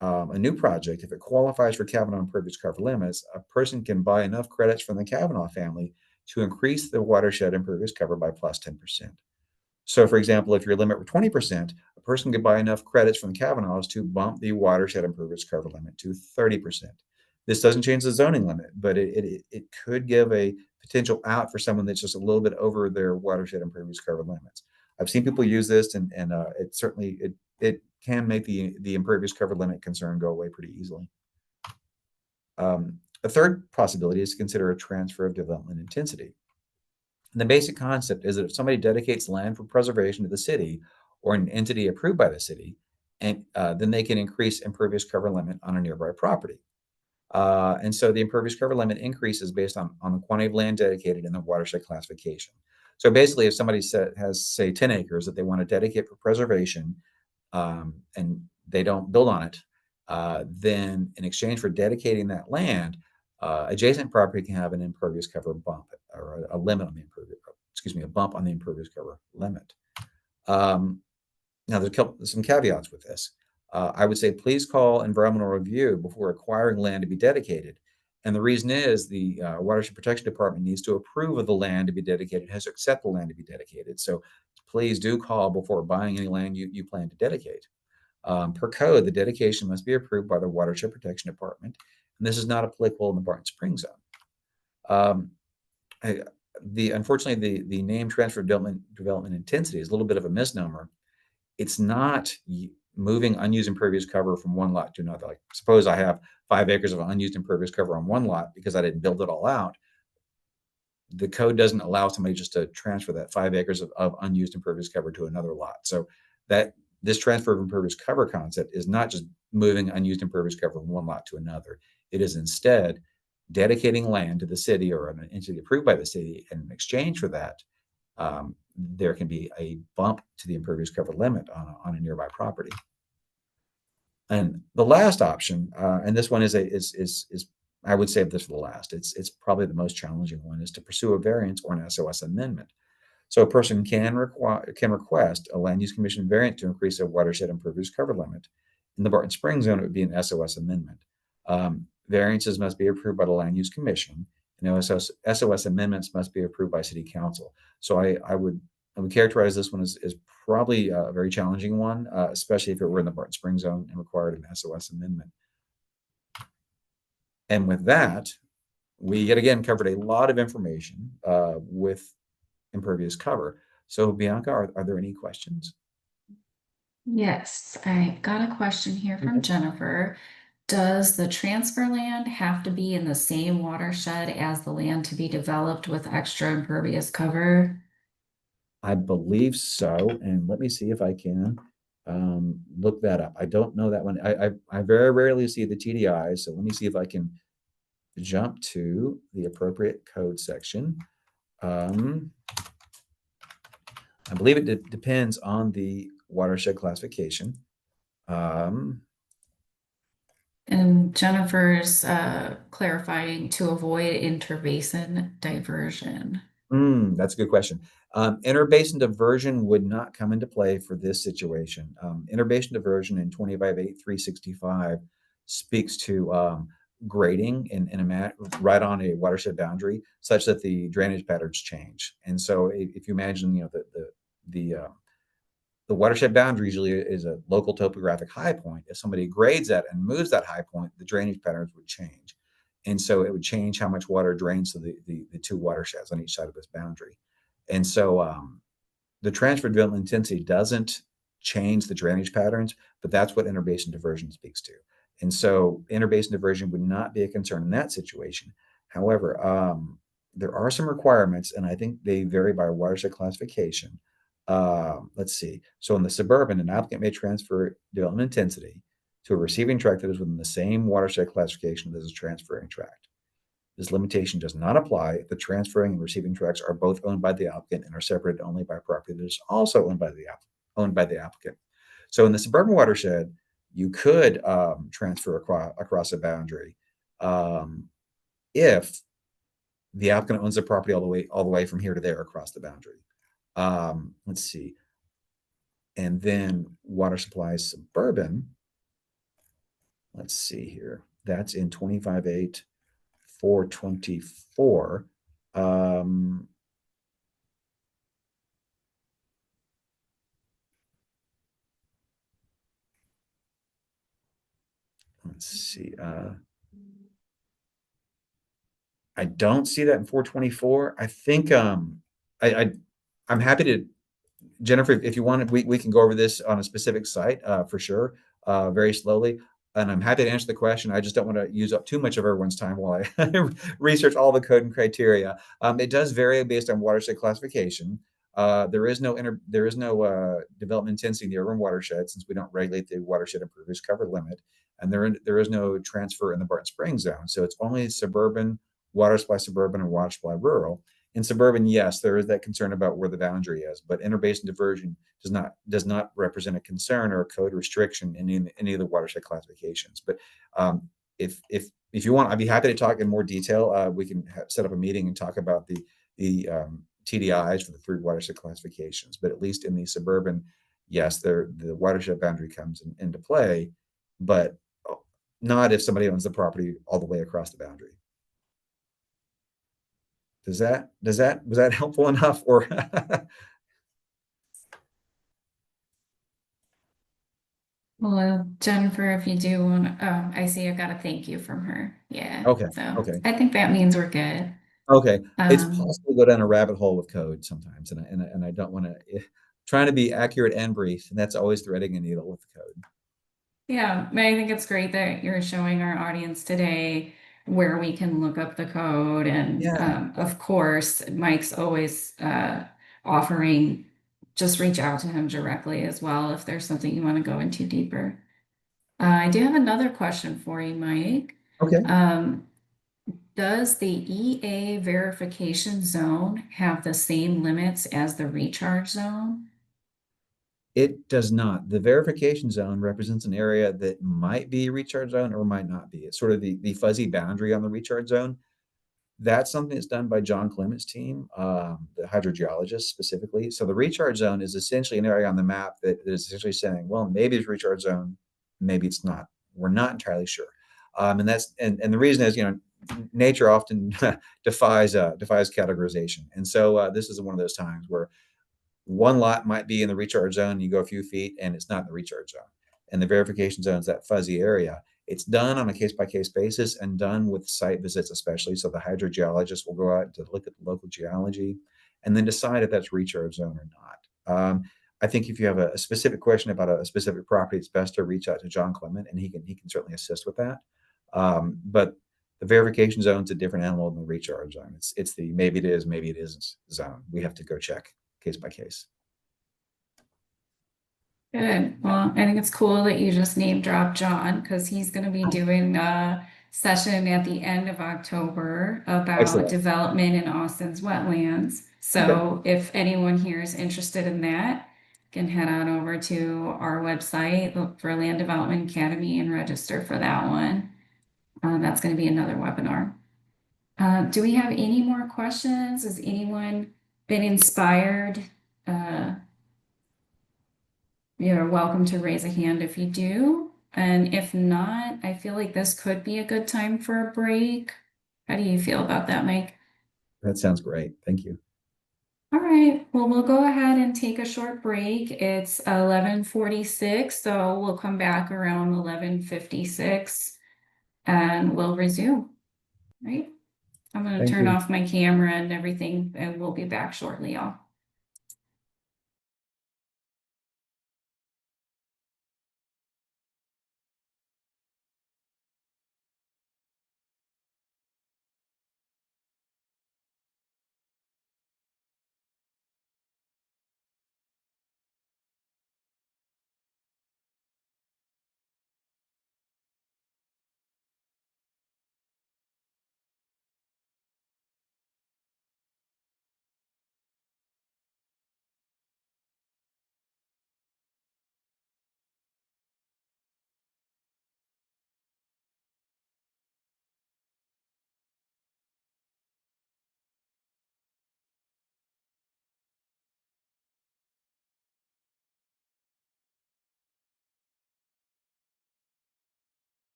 a new project, if it qualifies for Kavanaugh impervious cover limits, a person can buy enough credits from the Kavanaugh family to increase the watershed impervious cover by plus 10%. So, for example, if your limit were 20%, a person could buy enough credits from the Kavanaughs to bump the watershed impervious cover limit to 30%. This doesn't change the zoning limit, but it could give a potential out for someone that's just a little bit over their watershed impervious cover limits. I've seen people use this, and it certainly it can make the impervious cover limit concern go away pretty easily. A third possibility is to consider a transfer of development intensity. And the basic concept is that if somebody dedicates land for preservation to the city or an entity approved by the city, and then they can increase impervious cover limit on a nearby property. And so the impervious cover limit increases based on the quantity of land dedicated in the watershed classification. So basically, if somebody has, say, 10 acres that they want to dedicate for preservation, and they don't build on it, then in exchange for dedicating that land, adjacent property can have an impervious cover bump or a limit on the a bump on the impervious cover limit. Now, there's some caveats with this. I would say please call environmental review before acquiring land to be dedicated. And the reason is the Watershed Protection Department needs to approve of the land to be dedicated, has to accept the land to be dedicated. So please do call before buying any land you plan to dedicate. Per code, the dedication must be approved by the Watershed Protection Department, and this is not applicable in the Barton Springs zone. Unfortunately, the name transfer development intensity is a little bit of a misnomer. It's not moving unused impervious cover from one lot to another. Like suppose I have 5 acres of unused impervious cover on one lot because I didn't build it all out. The code doesn't allow somebody just to transfer that 5 acres of unused impervious cover to another lot. So that this transfer of impervious cover concept is not just moving unused impervious cover from one lot to another. It is instead dedicating land to the city or an entity approved by the city, and in exchange for that, there can be a bump to the impervious cover limit on a nearby property. And the last option, and this one is I would save this for the last. It's probably the most challenging one, is to pursue a variance or an SOS amendment. So a person can request a land use commission variant to increase a watershed impervious cover limit. In the Barton Springs zone, it would be an SOS amendment. Variances must be approved by the land use commission, and SOS amendments must be approved by city council. So I would I would characterize this one as probably a very challenging one, especially if it were in the Barton Springs zone and required an SOS amendment. And with that, we yet again covered a lot of information with impervious cover. So Bianca, are there any questions? Yes, I got a question here from Okay. Jennifer. Does the transfer land have to be in the same watershed as the land to be developed with extra impervious cover? I believe so. And let me see if I can look that up. I don't know that one. I very rarely see the TDI. So let me see if I can jump to the appropriate code section. I believe it depends on the watershed classification. Um, And Jennifer's clarifying to avoid interbasin diversion. That's a good question. Interbasin diversion would not come into play for this situation. Interbasin diversion in 25.8.365 speaks to grading in a right on a watershed boundary such that the drainage patterns change. And so if you imagine, the the watershed boundary usually is a local topographic high point. If somebody grades that and moves that high point, the drainage patterns would change. And so it would change how much water drains to the two watersheds on each side of this boundary. And so the transfer development intensity doesn't change the drainage patterns, but that's what interbasin diversion speaks to. And so interbasin diversion would not be a concern in that situation. However, there are some requirements, and I think they vary by watershed classification. Let's see. So in the suburban, an applicant may transfer development intensity to a receiving tract that is within the same watershed classification as a transferring tract. This limitation does not apply if the transferring and receiving tracts are both owned by the applicant and are separated only by property that is also owned by the applicant. So in the suburban watershed, you could transfer across a boundary if the applicant owns the property all the way from here to there across the boundary. Let's see. And then water supply suburban. Let's see here. That's in 25.8.424. Let's see. I don't see that in 424. I think I'm happy to, Jennifer, if you want, we can go over this on a specific site for sure, very slowly. And I'm happy to answer the question. I just don't want to use up too much of everyone's time while I research all the code and criteria. It does vary based on watershed classification. There is no development intensity in the urban watershed since we don't regulate the watershed impervious cover limit, and there is no transfer in the Barton Springs zone. So it's only suburban, water supply suburban, and water supply rural. In suburban, yes, there is that concern about where the boundary is, but interbasin diversion does not represent a concern or a code restriction in any of the watershed classifications. But if you want, I'd be happy to talk in more detail. We can set up a meeting and talk about the TDIs for the three watershed classifications. But at least in the suburban, yes, the watershed boundary comes into play, but not if somebody owns the property all the way across the boundary. Was that helpful enough or? Well, Jennifer, if you do want, I see I got a thank you from her. Yeah. Okay. So Okay. I think that means we're good. Okay. It's Um, possible to go down a rabbit hole with code sometimes, and I don't want to trying to be accurate and brief, and that's always threading a needle with the code. yeah, but I think it's great that you're showing our audience today where we can look up the code. And Yeah. of course, Mike's always offering just reach out to him directly as well if there's something you want to go into deeper. I do have another question for you, Mike. Okay. Um, does the EA verification zone have the same limits as the recharge zone? It does not. The verification zone represents an area that might be a recharge zone or might not be. It's sort of the fuzzy boundary on the recharge zone. That's something that's done by John Clement's team, the hydrogeologist specifically. So the recharge zone is essentially an area on the map that is essentially saying, well, maybe it's recharge zone, maybe it's not. We're not entirely sure. And the reason is, nature often defies categorization. And so this is one of those times where One lot might be in the recharge zone. You go a few feet and it's not in the recharge zone. And the verification zone is that fuzzy area. It's done on a case by case basis and done with site visits, especially. So the hydrogeologist will go out to look at the local geology and then decide if that's recharge zone or not. I think if you have a specific question about a specific property, it's best to reach out to John Clement, and he can certainly assist with that. But the verification zone is a different animal than the recharge zone. It's the maybe it is, maybe it isn't zone. We have to go check case by case. Good. Well, I think it's cool that you just name dropped John because he's going to be doing a session at the end of October about Excellent. development in Austin's wetlands. Okay. So if anyone here is interested in that, can head on over to our website, look for Land Development Academy and register for that one. That's going to be another webinar. Do we have any more questions? Has anyone been inspired? Uh, You're welcome to raise a hand if you do. And if not, I feel like this could be a good time for a break. How do you feel about that, Mike? That sounds great. Thank you. All right, well, we'll go ahead and take a short break. It's 11:46, so we'll come back around 11:56 and we'll resume, right? I'm going to Thank turn you. off my camera and everything, and we'll be back shortly, y'all.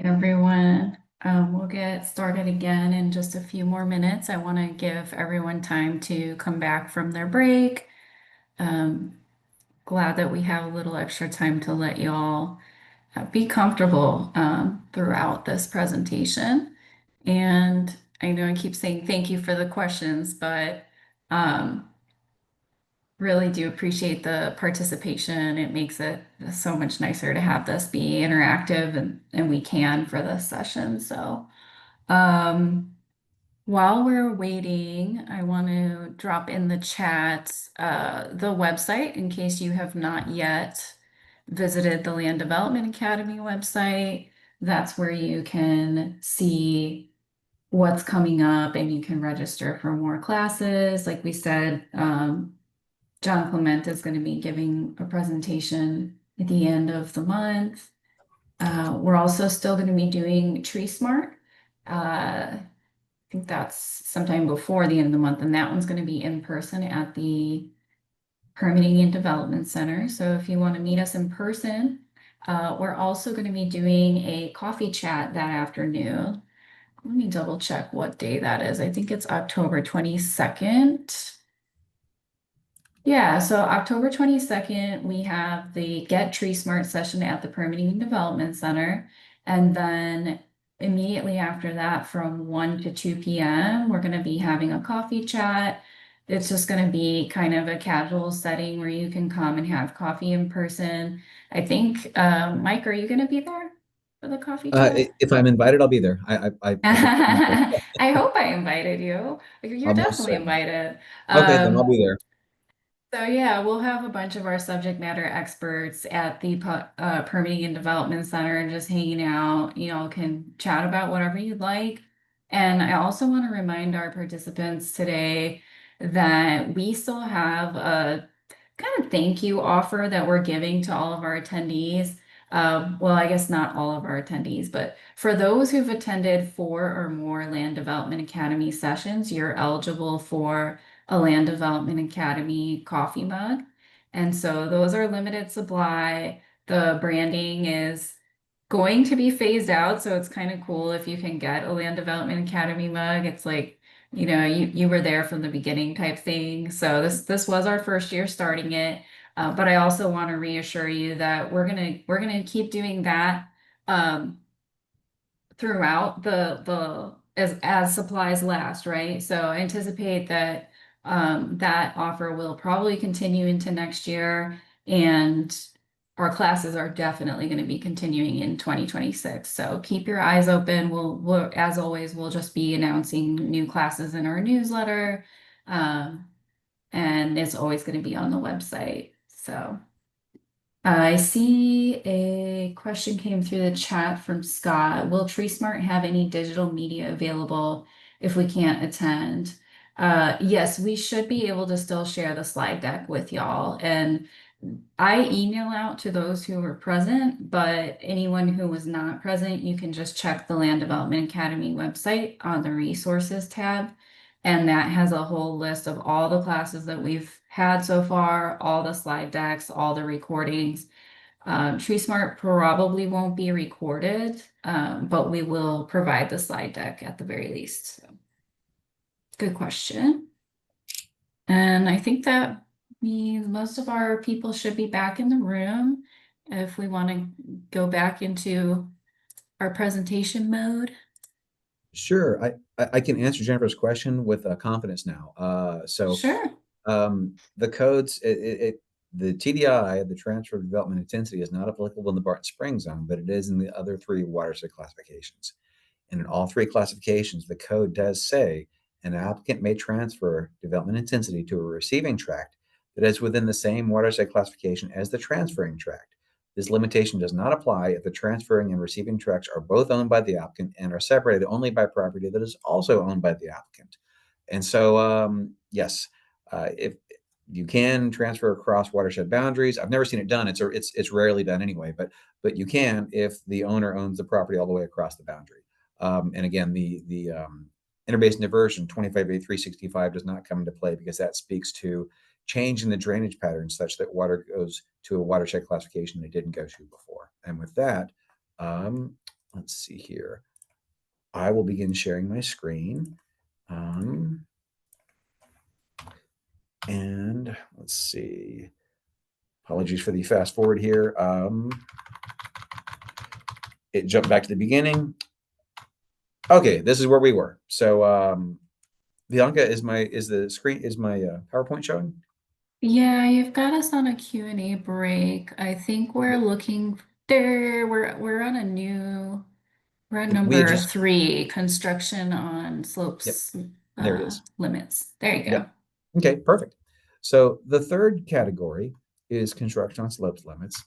Everyone. We'll get started again in just a few more minutes. I want to give everyone time to come back from their break. Um, Glad that we have a little extra time to let y'all be comfortable throughout this presentation. And I know I keep saying thank you for the questions, but um, really do appreciate the participation. It makes it so much nicer to have this be interactive and we can for this session. So um, while we're waiting, I want to drop in the chat the website in case you have not yet visited the Land Development Academy website. That's where you can see what's coming up and you can register for more classes. Like we said, John Clement is going to be giving a presentation at the end of the month. We're also still going to be doing Tree Smart. I think that's sometime before the end of the month, and that one's going to be in person at the Permitting and Development Center. So if you want to meet us in person, we're also going to be doing a coffee chat that afternoon. Let me double check what day that is. I think it's October 22nd. Yeah, so October 22nd, we have the Get Tree Smart session at the Permitting and Development Center. And then immediately after that, from 1 to 2 p.m., we're going to be having a coffee chat. It's just going to be kind of a casual setting where you can come and have coffee in person. I think, Mike, are you going to be there for the coffee chat? If I'm invited, I'll be there. I booked it. I hope I invited you. You're Almost definitely certain. invited. Okay, then I'll be there. So yeah, we'll have a bunch of our subject matter experts at the Permitting and Development Center just hanging out. You know, can chat about whatever you'd like. And I also want to remind our participants today that we still have a kind of thank you offer that we're giving to all of our attendees. Well, I guess not all of our attendees, but for those who've attended 4 or more Land Development Academy sessions, you're eligible for a Land Development Academy coffee mug. And so those are limited supply. The branding is going to be phased out, so it's kind of cool if you can get a Land Development Academy mug. It's like, you were there from the beginning type thing. So this was our first year starting it. But I also want to reassure you that we're gonna keep doing that. Throughout the as supplies last, right? So I anticipate that that offer will probably continue into next year, and our classes are definitely going to be continuing in 2026. So keep your eyes open. We'll as always, we'll just be announcing new classes in our newsletter, um, and it's always going to be on the website. So. I see a question came through the chat from Scott. Will TreeSmart have any digital media available if we can't attend? Yes, we should be able to still share the slide deck with y'all. And I email out to those who were present, but anyone who was not present, you can just check the Land Development Academy website on the resources tab. And that has a whole list of all the classes that we've had so far, all the slide decks, all the recordings. TreeSmart probably won't be recorded, but we will provide the slide deck at the very least. So, good question. And I think that means most of our people should be back in the room if we want to go back into our presentation mode. Sure, I can answer Jennifer's question with confidence now. Sure. The codes, the TDI, the transfer development intensity, is not applicable in the Barton Springs zone, but it is in the other 3 watershed classifications. And in all 3 classifications, the code does say an applicant may transfer development intensity to a receiving tract that is within the same watershed classification as the transferring tract. This limitation does not apply if the transferring and receiving tracts are both owned by the applicant and are separated only by property that is also owned by the applicant. And so, yes, if you can transfer across watershed boundaries, I've never seen it done. It's rarely done anyway, but you can if the owner owns the property all the way across the boundary. And again, the interbasin diversion 25A365 does not come into play because that speaks to change in the drainage pattern such that water goes to a watershed classification it didn't go to before. And with that, let's see here. I will begin sharing my screen. And let's see. Apologies for the fast forward here. It jumped back to the beginning. Okay, this is where we were. So Bianca, is my PowerPoint showing? Yeah, you've got us on a Q&A break. I think we're looking there. We're on a new, we're at We had number just 3, construction on Yep, slopes there it is. limits. There you go. Yep. Okay, perfect. So the third category is construction on slopes limits.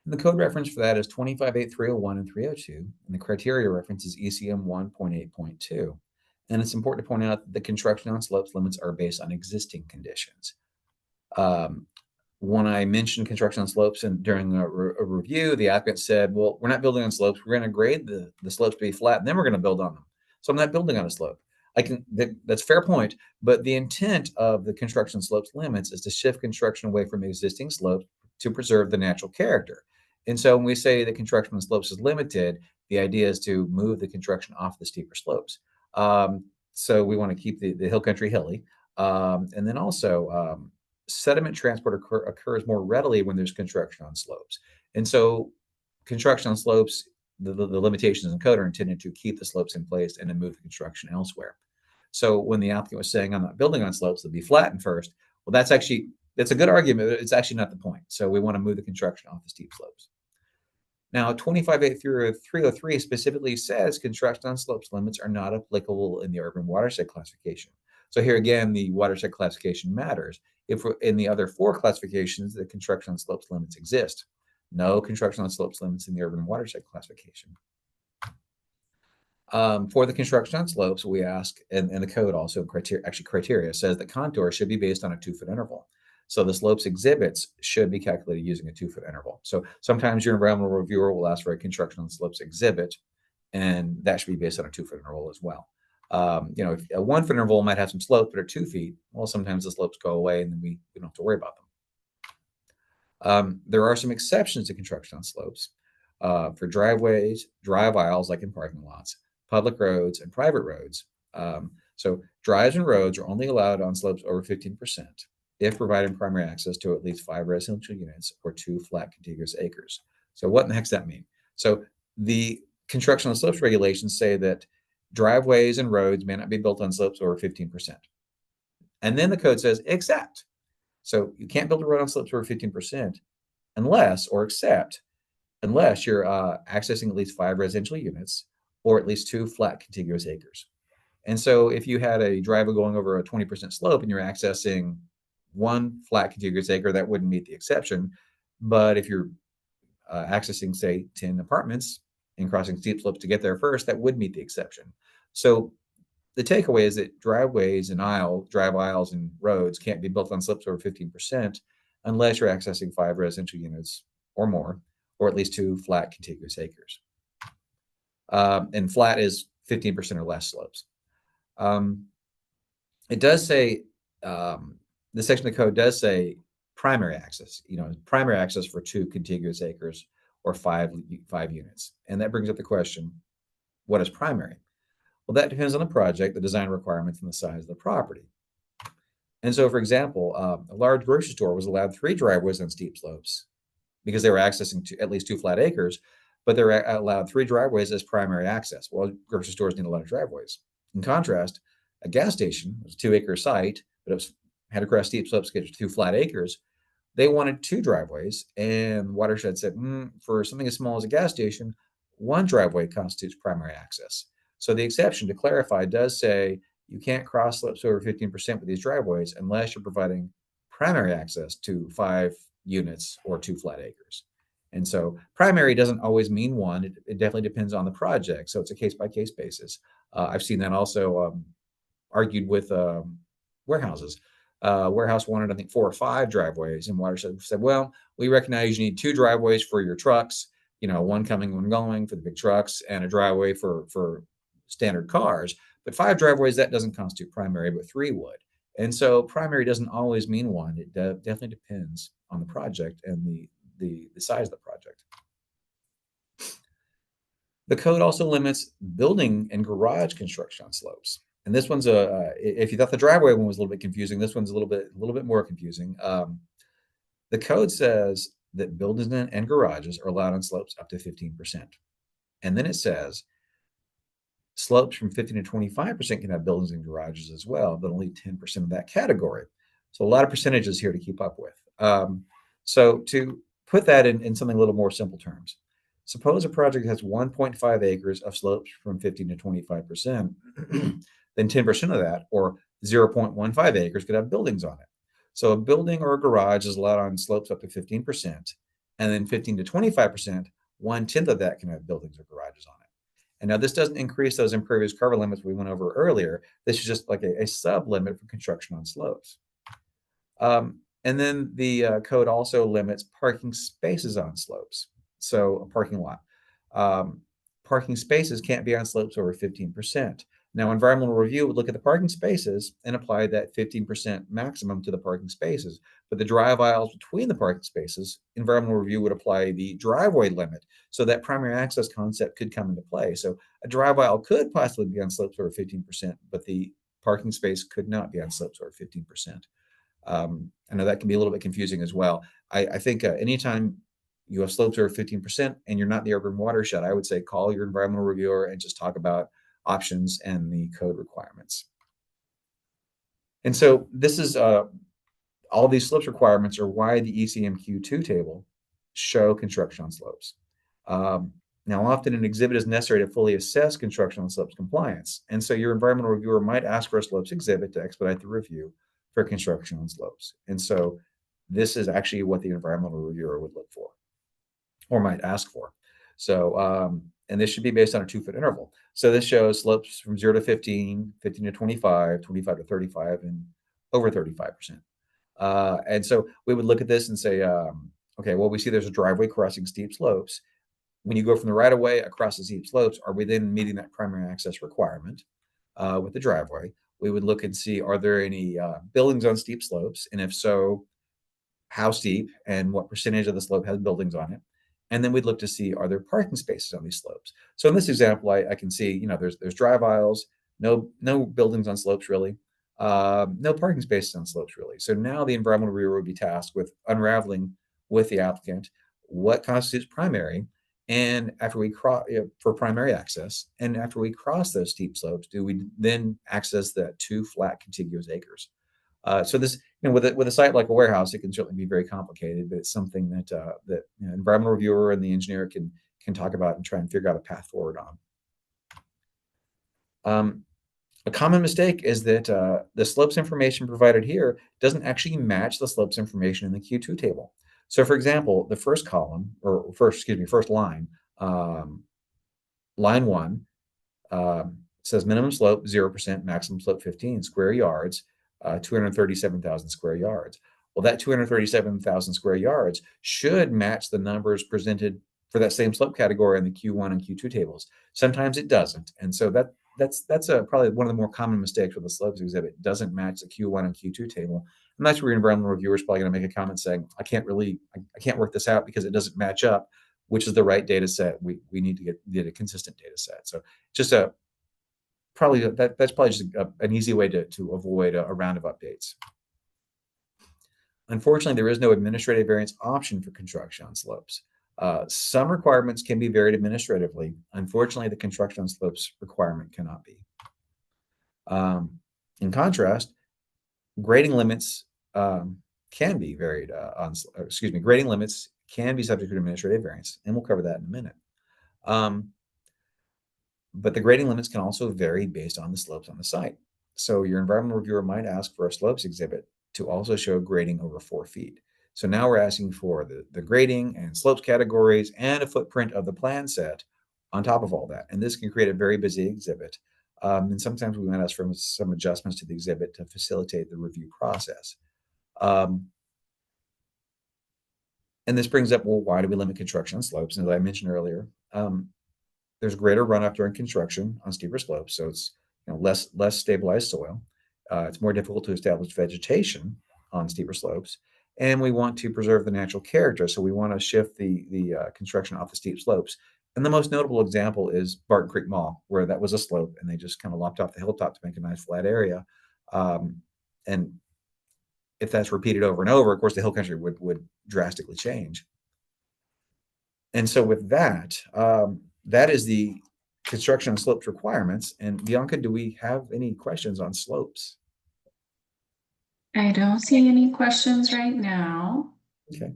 And the code reference for that is 25.8.301 and 302, and the criteria reference is ECM 1.8.2. And it's important to point out that the construction on slopes limits are based on existing conditions. Um, when I mentioned construction on slopes and during a review, the applicant said, well, we're not building on slopes. We're going to grade the slopes to be flat, and then we're going to build on them. So I'm not building on a slope. That's a fair point, but the intent of the construction slopes limits is to shift construction away from existing slopes to preserve the natural character. And so when we say that construction on slopes is limited, the idea is to move the construction off the steeper slopes. So we want to keep the hill country hilly. And then also, sediment transport occurs more readily when there's construction on slopes. And so construction on slopes, the limitations in code are intended to keep the slopes in place and to move the construction elsewhere. So when the applicant was saying, I'm not building on slopes, they'll be flattened first. Well, that's a good argument, but it's actually not the point. So we want to move the construction off the steep slopes. Now, 25.8.303 specifically says construction on slopes limits are not applicable in the urban watershed classification. So here again, the watershed classification matters. If in the other 4 classifications, the construction on slopes limits exist. No construction on slopes limits in the urban watershed classification. For the construction on slopes, we ask, and the code also criteria says that contour should be based on a 2-foot interval. So the slopes exhibits should be calculated using a 2-foot interval. So sometimes your environmental reviewer will ask for a construction on slopes exhibit, and that should be based on a 2-foot interval as well. If a 1-foot interval might have some slopes that are 2 feet, well, sometimes the slopes go away and then we don't have to worry about them. There are some exceptions to construction on slopes for driveways, drive aisles, like in parking lots, public roads, and private roads. So drives and roads are only allowed on slopes over 15% if providing primary access to at least 5 residential units or 2 flat contiguous acres. So what in the heck does that mean? So the construction on slopes regulations say that driveways and roads may not be built on slopes over 15%. And then the code says, except. So you can't build a road on slopes over 15% unless you're accessing at least 5 residential units or at least 2 flat contiguous acres. And so if you had a driveway going over a 20% slope and you're accessing 1 flat contiguous acre, that wouldn't meet the exception. But if you're accessing, say, 10 apartments and crossing steep slopes to get there first, that would meet the exception. So the takeaway is that driveways and drive aisles and roads can't be built on slopes over 15% unless you're accessing 5 residential units or more, or at least 2 flat contiguous acres. And flat is 15% or less slopes. It does say, the section of the code does say primary access, primary access for 2 contiguous acres or 5 units. And that brings up the question, what is primary? Well, that depends on the project, the design requirements, and the size of the property. And so, for example, a large grocery store was allowed 3 driveways on steep slopes because they were accessing at least 2 flat acres, but they're allowed 3 driveways as primary access. Well, grocery stores need a lot of driveways. In contrast, a gas station was a 2-acre site, but had to cross steep slopes to get to 2 flat acres. They wanted 2 driveways, and Watershed said, for something as small as a gas station, 1 driveway constitutes primary access. So the exception, to clarify, does say you can't cross slopes over 15% with these driveways unless you're providing primary access to 5 units or 2 flat acres. And so primary doesn't always mean 1. It definitely depends on the project. So it's a case-by-case basis. I've seen that also argued with warehouses. Warehouse wanted, I think, 4 or 5 driveways, and Watershed said, well, we recognize you need 2 driveways for your trucks, 1 coming, 1 going for the big trucks, and a driveway for standard cars. But 5 driveways, that doesn't constitute primary, but 3 would. And so primary doesn't always mean 1. It definitely depends on the project and the size of the project. The code also limits building and garage construction on slopes. And this one's if you thought the driveway one was a little bit confusing, this one's a little bit more confusing. The code says that buildings and garages are allowed on slopes up to 15%. And then it says slopes from 15 to 25% can have buildings and garages as well, but only 10% of that category. So a lot of percentages here to keep up with. So to put that in something a little more simple terms, suppose a project has 1.5 acres of slopes from 15 to 25%, then 10% of that, or 0.15 acres, could have buildings on it. So a building or a garage is allowed on slopes up to 15%, and then 15 to 25%, 1/10 of that can have buildings or garages on it. And now this doesn't increase those impervious cover limits we went over earlier. This is just like a sub limit for construction on slopes. And then the code also limits parking spaces on slopes. So a parking lot. Um, Parking spaces can't be on slopes over 15%. Now, environmental review would look at the parking spaces and apply that 15% maximum to the parking spaces. But the drive aisles between the parking spaces, environmental review would apply the driveway limit. So that primary access concept could come into play. So a drive aisle could possibly be on slopes over 15%, but the parking space could not be on slopes over 15%. I know that can be a little bit confusing as well. I think anytime you have slopes over 15% and you're not in the urban watershed, I would say call your environmental reviewer and just talk about options and the code requirements. And so this is all these slopes requirements are why the ECMQ2 table show construction on slopes. Now, often an exhibit is necessary to fully assess construction on slopes compliance. And so your environmental reviewer might ask for a slopes exhibit to expedite the review for construction on slopes. And so this is actually what the environmental reviewer would look for or might ask for. So, and this should be based on a 2-foot interval. So this shows slopes from 0 to 15, 15 to 25, 25 to 35, and over 35%. And so we would look at this and say, okay, well, we see there's a driveway crossing steep slopes. When you go from the right of way across the steep slopes, are we then meeting that primary access requirement with the driveway? We would look and see, are there any buildings on steep slopes? And if so, how steep and what percentage of the slope has buildings on it? And then we'd look to see, are there parking spaces on these slopes? So in this example, I can see, there's drive aisles, no buildings on slopes really, no parking spaces on slopes really. So now the environmental reviewer would be tasked with unraveling with the applicant what constitutes primary, and after we cross for primary access, and after we cross those steep slopes, do we then access the 2 flat contiguous acres? So this, with a site like a warehouse, it can certainly be very complicated, but it's something that environmental reviewer and the engineer can talk about and try and figure out a path forward on. A common mistake is that the slopes information provided here doesn't actually match the slopes information in the Q2 table. So, for example, the first column, or first line, line 1, says minimum slope 0%, maximum slope 15 square yards, 237,000 square yards. Well, that 237,000 square yards should match the numbers presented for that same slope category in the Q1 and Q2 tables. Sometimes it doesn't, and so that's probably one of the more common mistakes with the slopes exhibit. It doesn't match the Q1 and Q2 table, and that's where your environmental reviewer is probably going to make a comment saying, I can't work this out because it doesn't match up, which is the right data set. We need to get a consistent data set. So just that's probably just an easy way to avoid a round of updates. Unfortunately, there is no administrative variance option for construction on slopes. Some requirements can be varied administratively. Unfortunately, the construction on slopes requirement cannot be. In contrast, grading limits can be varied grading limits can be subject to administrative variance, and we'll cover that in a minute. But the grading limits can also vary based on the slopes on the site. So your environmental reviewer might ask for a slopes exhibit to also show grading over 4 feet. So now we're asking for the grading and slopes categories and a footprint of the plan set on top of all that. And this can create a very busy exhibit. And sometimes we might ask for some adjustments to the exhibit to facilitate the review process. And this brings up, well, why do we limit construction on slopes? And as I mentioned earlier, there's greater runoff during construction on steeper slopes. So it's less stabilized soil. It's more difficult to establish vegetation on steeper slopes. And we want to preserve the natural character. So we want to shift the construction off the steep slopes And the most notable example is Barton Creek Mall, where that was a slope and they just kind of lopped off the hilltop to make a nice flat area. And if that's repeated over and over, of course, the hill country would drastically change. And so with that, that is the construction on slopes requirements. And Bianca, do we have any questions on slopes? I don't see any questions right now. Okay.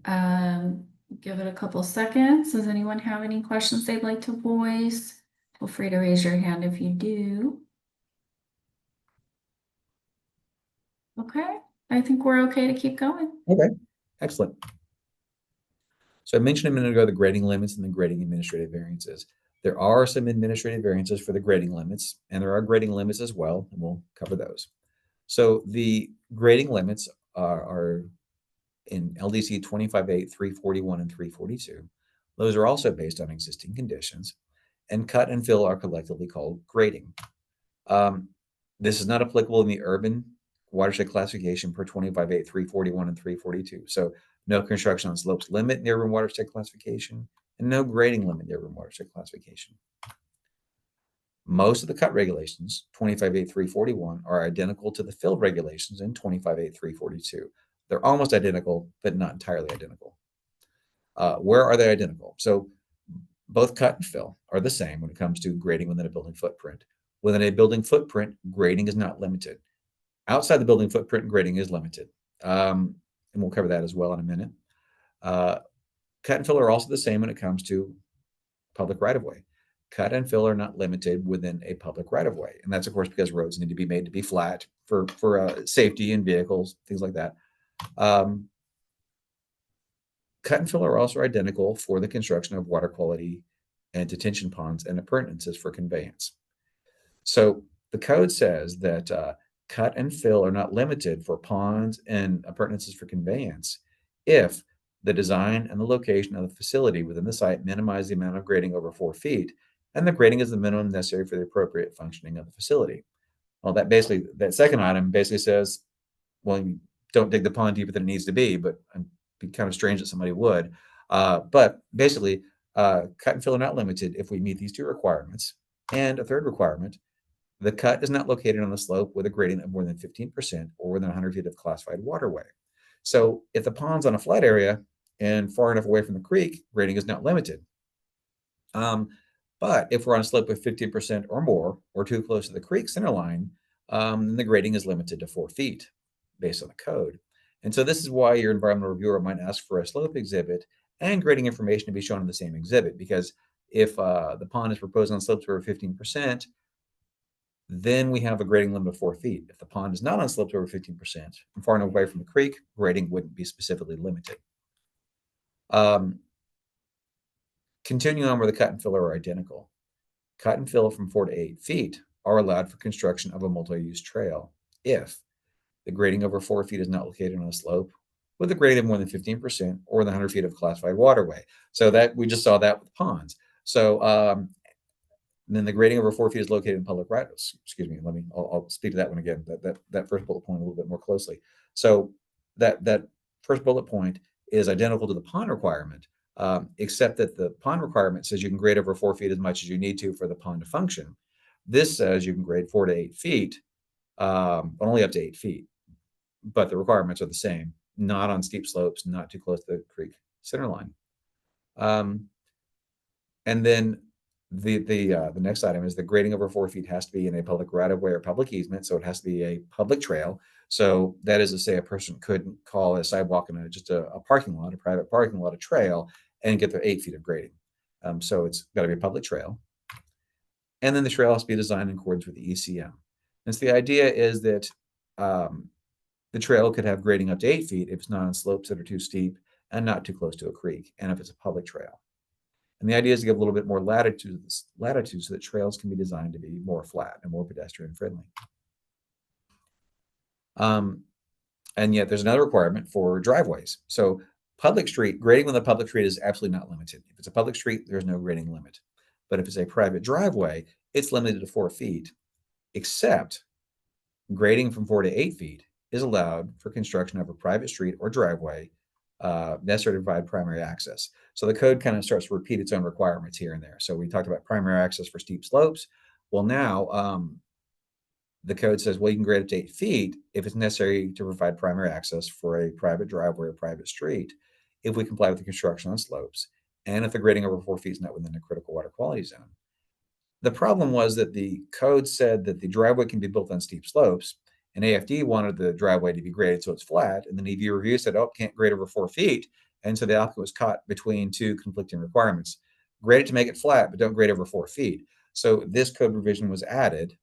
Give it a couple seconds. Does anyone have any questions they'd like to voice? Feel free to raise your hand if you do. Okay, I think we're okay to keep going. Okay. Excellent. So I mentioned a minute ago the grading limits and the grading administrative variances. There are some administrative variances for the grading limits, and there are grading limits as well, and we'll cover those. So the grading limits are in LDC 25.8, 341, and 342. Those are also based on existing conditions, and cut and fill are collectively called grading. This is not applicable in the urban watershed classification per 25.8, 341, and 342. So no construction on slopes limit in the urban watershed classification, and no grading limit in the urban watershed classification. Most of the cut regulations, 25.8, 341, are identical to the fill regulations in 25.8, 342. They're almost identical, but not entirely identical. Where are they identical? So both cut and fill are the same when it comes to grading within a building footprint. Within a building footprint, grading is not limited. Outside the building footprint, grading is limited. And we'll cover that as well in a minute. Cut and fill are also the same when it comes to public right-of-way. Cut and fill are not limited within a public right-of-way. And that's, of course, because roads need to be made to be flat for safety in vehicles, things like that. Cut and fill are also identical for the construction of water quality and detention ponds and appurtenances for conveyance. So the code says that cut and fill are not limited for ponds and appurtenances for conveyance if the design and the location of the facility within the site minimize the amount of grading over 4 feet, and the grading is the minimum necessary for the appropriate functioning of the facility. Well, that second item basically says, well, you don't dig the pond deeper than it needs to be, but it'd be kind of strange that somebody would. But basically, cut and fill are not limited if we meet these two requirements. And a third requirement, the cut is not located on a slope with a gradient of more than 15% or within 100 feet of classified waterway. So if the pond's on a flat area and far enough away from the creek, grading is not limited. But if we're on a slope of 15% or more, or too close to the creek center line, then the grading is limited to 4 feet based on the code. And so this is why your environmental reviewer might ask for a slope exhibit and grading information to be shown in the same exhibit, because if the pond is proposed on slopes over 15%, then we have a grading limit of 4 feet. If the pond is not on slopes over 15% and far enough away from the creek, grading wouldn't be specifically limited. Continuing on where the cut and fill are identical. Cut and fill from 4 to 8 feet are allowed for construction of a multi-use trail if the grading over 4 feet is not located on a slope with a grade of more than 15% or within 100 feet of classified waterway. So that we just saw that with ponds. So then the grading over 4 feet is located in public right. Excuse me. I'll speak to that one again. That first bullet point a little bit more closely. So that first bullet point is identical to the pond requirement, except that the pond requirement says you can grade over 4 feet as much as you need to for the pond to function. This says you can grade 4 to 8 feet, only up to 8 feet, but the requirements are the same. Not on steep slopes, not too close to the creek center line. And then the next item is the grading over 4 feet has to be in a public right of way or public easement, so it has to be a public trail. So that is to say, a person couldn't call a sidewalk in just a parking lot, a private parking lot, a trail, and get their 8 feet of grading. So it's got to be a public trail, and then the trail has to be designed in accordance with the ECM. And so the idea is that the trail could have grading up to 8 feet if it's not on slopes that are too steep and not too close to a creek, and if it's a public trail. And the idea is to give a little bit more latitude so that trails can be designed to be more flat and more pedestrian friendly. And yet there's another requirement for driveways. So public street, grading on the public street is absolutely not limited. If it's a public street, there's no grading limit. But if it's a private driveway, it's limited to 4 feet, except grading from 4 to 8 feet is allowed for construction of a private street or driveway necessary to provide primary access. So the code kind of starts to repeat its own requirements here and there. So we talked about primary access for steep slopes. Well, now the code says, well, you can grade up to 8 feet if it's necessary to provide primary access for a private driveway or private street if we comply with the construction on slopes and if the grading over 4 feet is not within the critical water quality zone. The problem was that the code said that the driveway can be built on steep slopes, and AFD wanted the driveway to be graded so it's flat, and then EV review said, oh, can't grade over 4 feet, and so the applicant was caught between two conflicting requirements. Grade it to make it flat, but don't grade over 4 feet. So this code revision was added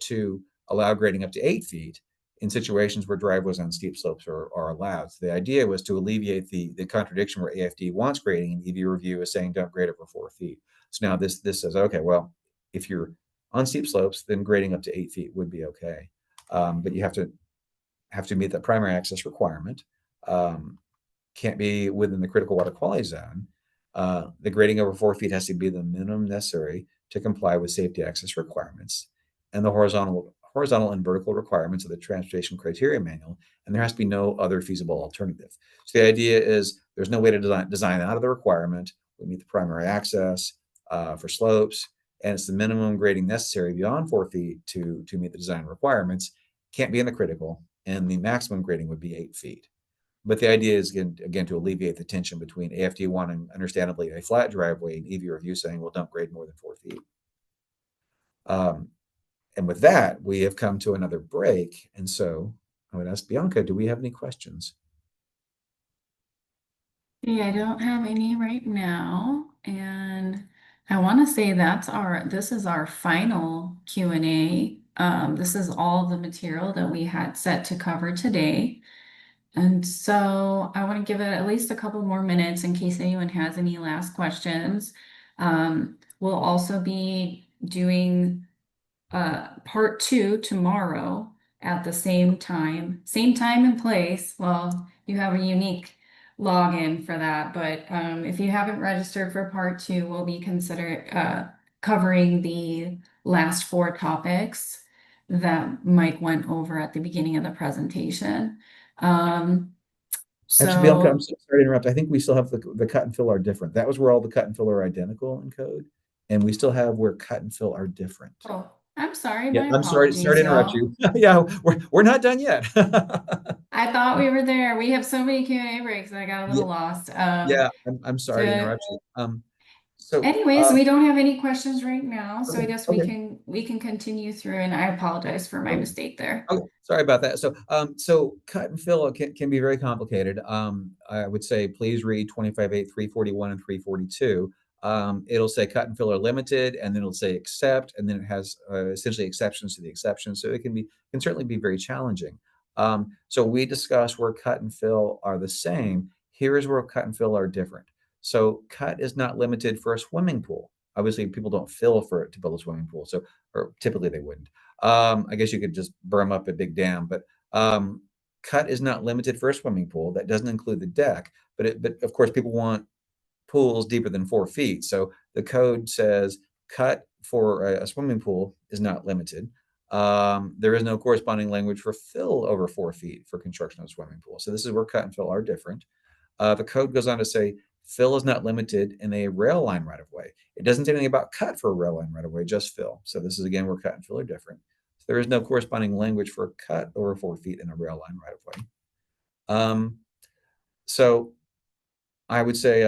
to allow grading up to 8 feet in situations where driveways on steep slopes are allowed. So the idea was to alleviate the contradiction where AFD wants grading and EV review is saying don't grade over 4 feet. So now this says, okay, well, if you're on steep slopes, then grading up to 8 feet would be okay. But you have to meet that primary access requirement. Can't be within the critical water quality zone. The grading over 4 feet has to be the minimum necessary to comply with safety access requirements and the horizontal and vertical requirements of the transportation criteria manual, and there has to be no other feasible alternative. So the idea is there's no way to design out of the requirement. We meet the primary access for slopes, and it's the minimum grading necessary beyond 4 feet to meet the design requirements. Can't be in the critical, and the maximum grading would be 8 feet. But the idea is, again, to alleviate the tension between AFD wanting, understandably, a flat driveway and EV review saying, well, don't grade more than 4 feet. And with that, we have come to another break. And so I would ask Bianca, do we have any questions? Yeah, I don't have any right now, and I want to say this is our final Q&A. This is all the material that we had set to cover today. And so I want to give it at least a couple more minutes in case anyone has any last questions. We'll also be doing part two tomorrow at the same time and place. Well, you have a unique login for that, but if you haven't registered for part two, we'll be covering the last four topics that Mike went over at the beginning of the presentation. Um, Actually, Bianca, I'm so, so sorry to interrupt. I think we still have the cut and fill are different. That was where all the cut and fill are identical in code. And we still have where cut and fill are different. oh, I'm sorry, Yeah, my I'm sorry apologies, to interrupt y'all. you. Yeah, we're not done yet. I thought we were there. We have so many Q&A breaks, I got a Yeah, little lost. yeah, I'm sorry to So interrupt you. So anyways, we don't have any questions right now, so I okay, guess we okay. can continue through, and I apologize for my Okay. mistake there. Okay, sorry about that. So cut and fill can be very complicated. I would say please read 25.8, 341, and 342. It'll say cut and fill are limited, and then it'll say except, and then it has essentially exceptions to the exceptions. So it can certainly be very challenging. So we discussed where cut and fill are the same. Here is where cut and fill are different. So cut is not limited for a swimming pool. Obviously, people don't fill for it to build a swimming pool. So, or typically they wouldn't. I guess you could just berm up a big dam, but cut is not limited for a swimming pool. That doesn't include the deck, but of course people want pools deeper than 4 feet. So the code says cut for a swimming pool is not limited. There is no corresponding language for fill over 4 feet for construction of a swimming pool. So this is where cut and fill are different. The code goes on to say fill is not limited in a rail line right of way. It doesn't say anything about cut for a rail line right of way, just fill. So this is again where cut and fill are different. So there is no corresponding language for cut over 4 feet in a rail line right of way. So I would say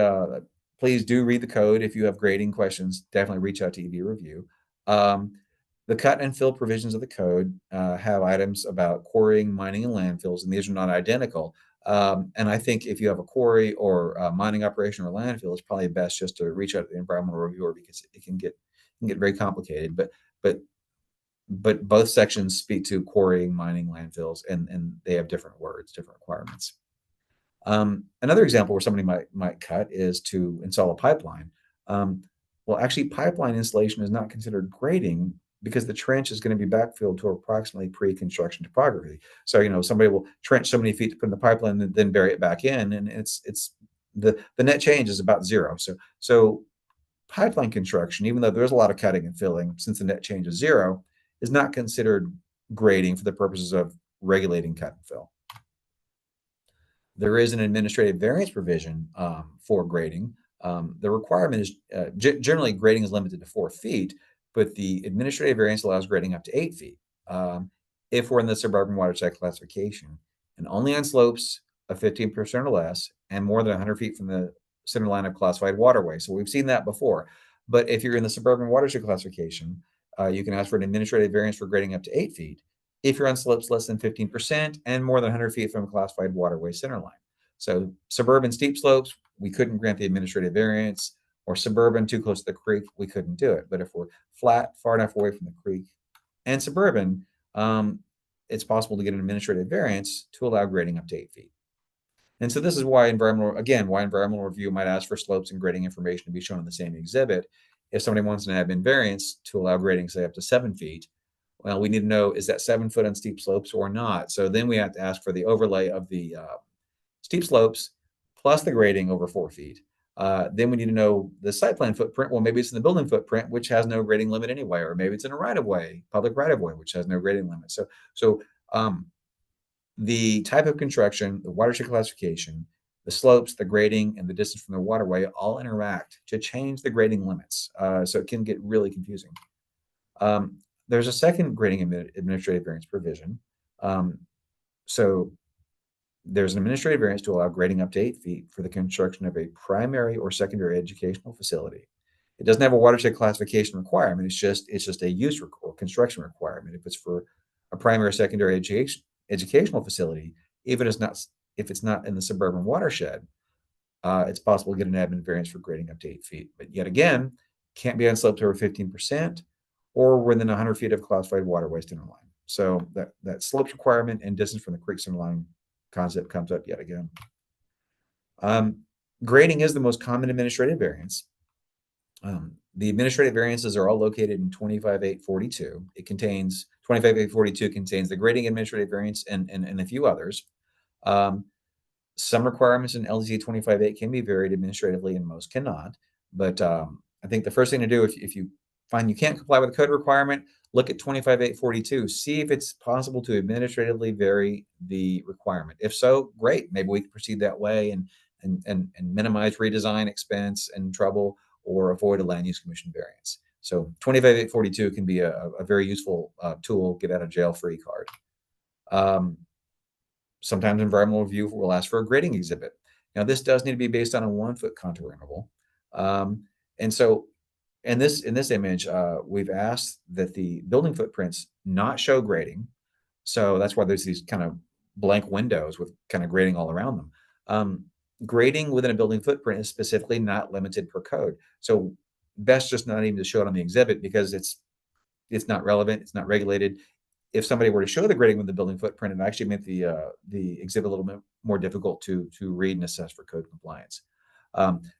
please do read the code. If you have grading questions, definitely reach out to EV Review. The cut and fill provisions of the code have items about quarrying, mining, and landfills, and these are not identical. And I think if you have a quarry or a mining operation or landfill, it's probably best just to reach out to the environmental reviewer because it can get very complicated. But both sections speak to quarrying, mining, landfills, and they have different words, different requirements. Another example where somebody might cut is to install a pipeline. Well, actually, pipeline installation is not considered grading because the trench is going to be backfilled to approximately pre-construction topography. So, somebody will trench so many feet to put in the pipeline and then bury it back in, and it's the net change is about zero. So pipeline construction, even though there's a lot of cutting and filling, since the net change is zero, is not considered grading for the purposes of regulating cut and fill. There is an administrative variance provision for grading. The requirement is generally grading is limited to 4 feet, but the administrative variance allows grading up to 8 feet um, if we're in the suburban watershed classification, and only on slopes of 15% or less and more than 100 feet from the center line of classified waterway. So we've seen that before. But if you're in the suburban watershed classification, you can ask for an administrative variance for grading up to 8 feet if you're on slopes less than 15% and more than 100 feet from a classified waterway center line. So suburban steep slopes, we couldn't grant the administrative variance, or suburban too close to the creek, we couldn't do it. But if we're flat, far enough away from the creek, and suburban, it's possible to get an administrative variance to allow grading up to 8 feet. And so this is why environmental review might ask for slopes and grading information to be shown in the same exhibit. If somebody wants an admin variance to allow grading, say up to 7 feet, well, we need to know, is that 7 foot on steep slopes or not? So then we have to ask for the overlay of the steep slopes plus the grading over 4 feet. Then we need to know the site plan footprint. Well, maybe it's in the building footprint, which has no grading limit anyway, or maybe it's in a right of way, public right of way, which has no grading limit. So the type of construction, the watershed classification, the slopes, the grading, and the distance from the waterway all interact to change the grading limits. So it can get really confusing. There's a second grading administrative variance provision. So there's an administrative variance to allow grading up to 8 feet for the construction of a primary or secondary educational facility. It doesn't have a watershed classification requirement. It's just a use or construction requirement. If it's for a primary or secondary educational facility, even if it's not in the suburban watershed, it's possible to get an admin variance for grading up to 8 feet. But yet again, can't be on slopes over 15% or within 100 feet of classified waterway center line. So that slopes requirement and distance from the creek center line concept comes up yet again. Grading is the most common administrative variance. The administrative variances are all located in 25842. It contains 25842 contains the grading administrative variance and a few others. Some requirements in LDC 258 can be varied administratively and most cannot. But I think the first thing to do if you find you can't comply with the code requirement, look at 25842. See if it's possible to administratively vary the requirement. If so, great. Maybe we can proceed that way and minimize redesign expense and trouble or avoid a land use commission variance. So 25842 can be a very useful tool, get out of jail free card. Sometimes environmental review will ask for a grading exhibit. Now, this does need to be based on a 1 foot contour interval. And so in this image, we've asked that the building footprints not show grading. So that's why there's these kind of blank windows with kind of grading all around them. Grading within a building footprint is specifically not limited per code. So best just not even to show it on the exhibit because it's not relevant, it's not regulated. If somebody were to show the grading with the building footprint, it actually made the exhibit a little bit more difficult to read and assess for code compliance.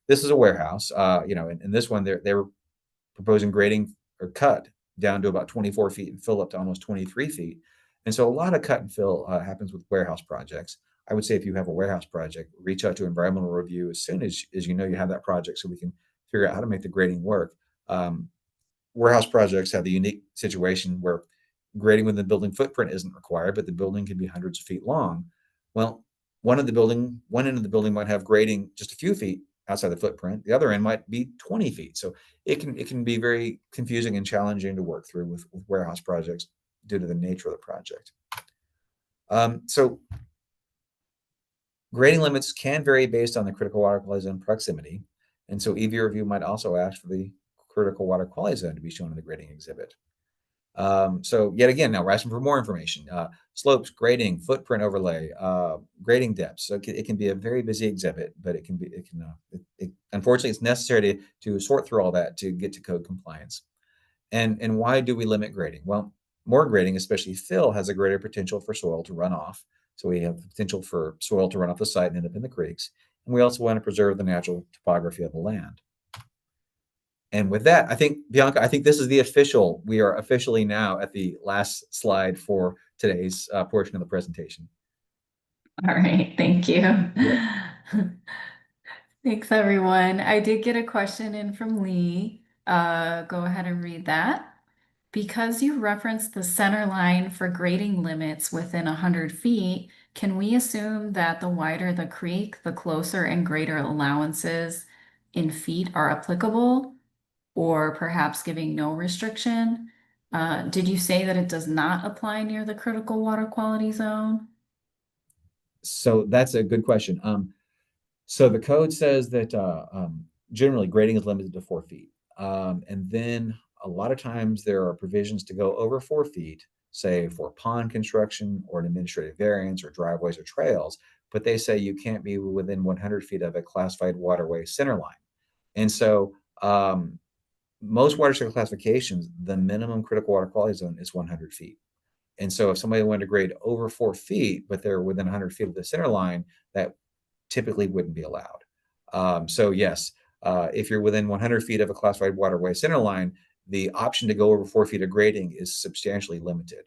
This is a warehouse. In this one, they were proposing grading or cut down to about 24 feet and fill up to almost 23 feet. And so a lot of cut and fill happens with warehouse projects. I would say if you have a warehouse project, reach out to environmental review as soon as you know you have that project so we can figure out how to make the grading work. Warehouse projects have the unique situation where grading within the building footprint isn't required, but the building can be hundreds of feet long. Well, one end of the building might have grading just a few feet outside the footprint. The other end might be 20 feet. So it can be very confusing and challenging to work through with warehouse projects due to the nature of the project. So grading limits can vary based on the critical water quality zone proximity. And so EV review might also ask for the critical water quality zone to be shown in the grading exhibit. So yet again, now we're asking for more information, slopes, grading, footprint overlay, grading depths. So it can be a very busy exhibit, but unfortunately it's necessary to sort through all that to get to code compliance. And why do we limit grading? Well, more grading, especially fill, has a greater potential for soil to run off. So we have the potential for soil to run off the site and end up in the creeks. And we also want to preserve the natural topography of the land. And with that, I think, Bianca, this is we are officially now at the last slide for today's portion of the presentation. All right, thank you. Yep. Thanks, everyone. I did get a question in from Lee. Go ahead and read that. Because you referenced the center line for grading limits within 100 feet, can we assume that the wider the creek, the closer and greater allowances in feet are applicable, or perhaps giving no restriction? Did you say that it does not apply near the critical water quality zone? So that's a good question. So the code says that generally grading is limited to 4 feet. And then a lot of times there are provisions to go over 4 feet, say for pond construction or an administrative variance or driveways or trails, but they say you can't be within 100 feet of a classified waterway center line. And so most watershed classifications, the minimum critical water quality zone is 100 feet. And so if somebody wanted to grade over 4 feet, but they're within 100 feet of the center line, that typically wouldn't be allowed. So yes, if you're within 100 feet of a classified waterway center line, the option to go over 4 feet of grading is substantially limited.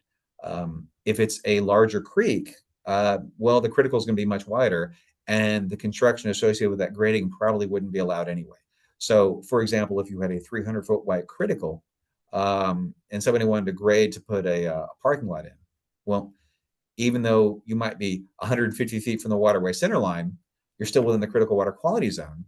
If it's a larger creek, well, the critical is going to be much wider, and the construction associated with that grading probably wouldn't be allowed anyway. So, for example, if you had a 300-foot wide critical, and somebody wanted to grade to put a parking lot in, well, even though you might be 150 feet from the waterway center line, you're still within the critical water quality zone.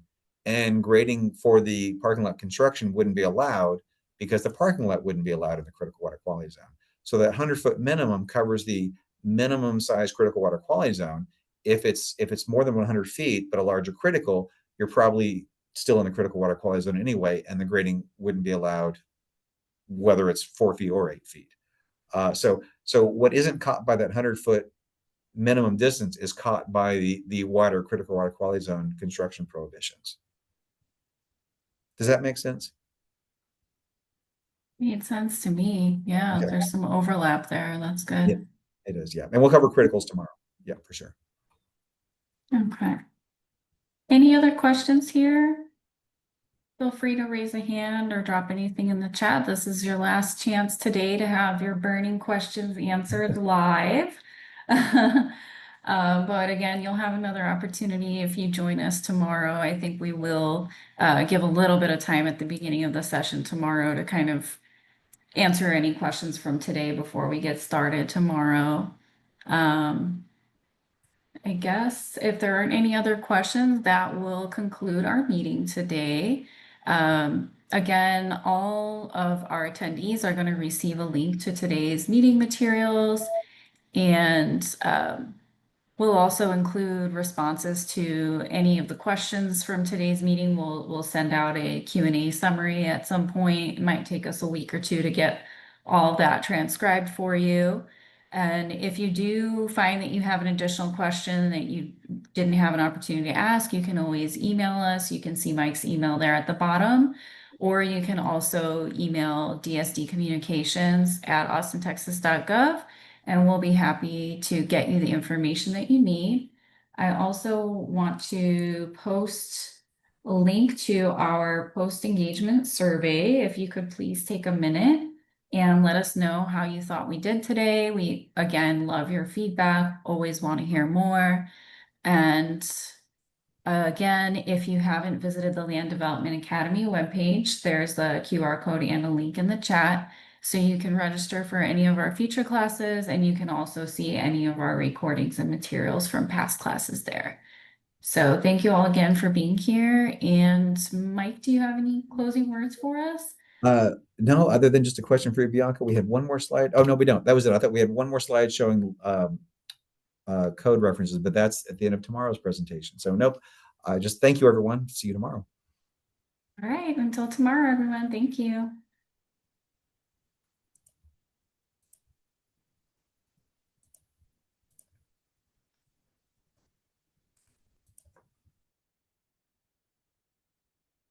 And grading for the parking lot construction wouldn't be allowed because the parking lot wouldn't be allowed in the critical water quality zone. So that 100-foot minimum covers the minimum size critical water quality zone. If it's more than 100 feet, but a larger critical, you're probably still in the critical water quality zone anyway, and the grading wouldn't be allowed whether it's 4 feet or 8 feet. So what isn't caught by that 100-foot minimum distance is caught by the wider critical water quality zone construction prohibitions. Does that make sense? Made sense to me. Yeah, Okay. there's some overlap there. That's Yeah, good. it is. Yeah. And we'll cover criticals tomorrow. Yeah, for sure. Okay. Any other questions here? Feel free to raise a hand or drop anything in the chat. This is your last chance today to have your burning questions answered live. But again, you'll have another opportunity if you join us tomorrow. I think we will give a little bit of time at the beginning of the session tomorrow to kind of answer any questions from today before we get started tomorrow. Um, I guess if there aren't any other questions, that will conclude our meeting today. Again, all of our attendees are going to receive a link to today's meeting materials, and we'll also include responses to any of the questions from today's meeting. We'll send out a Q&A summary at some point. It might take us a week or two to get all that transcribed for you. And if you do find that you have an additional question that you didn't have an opportunity to ask, you can always email us. You can see Mike's email there at the bottom, or you can also email dsdcommunications@austintexas.gov, and we'll be happy to get you the information that you need. I also want to post a link to our post engagement survey. If you could please take a minute and let us know how you thought we did today. We, again, love your feedback, always want to hear more. And again, if you haven't visited the Land Development Academy webpage, there's the QR code and a link in the chat. So you can register for any of our future classes, and you can also see any of our recordings and materials from past classes there. So thank you all again for being here. And Mike, do you have any closing words for us? No, other than just a question for you, Bianca. We had one more slide. Oh, no, we don't. That was it. I thought we had one more slide showing code references, but that's at the end of tomorrow's presentation. So nope. Just thank you, everyone. See you tomorrow. All right, until tomorrow, everyone. Thank you.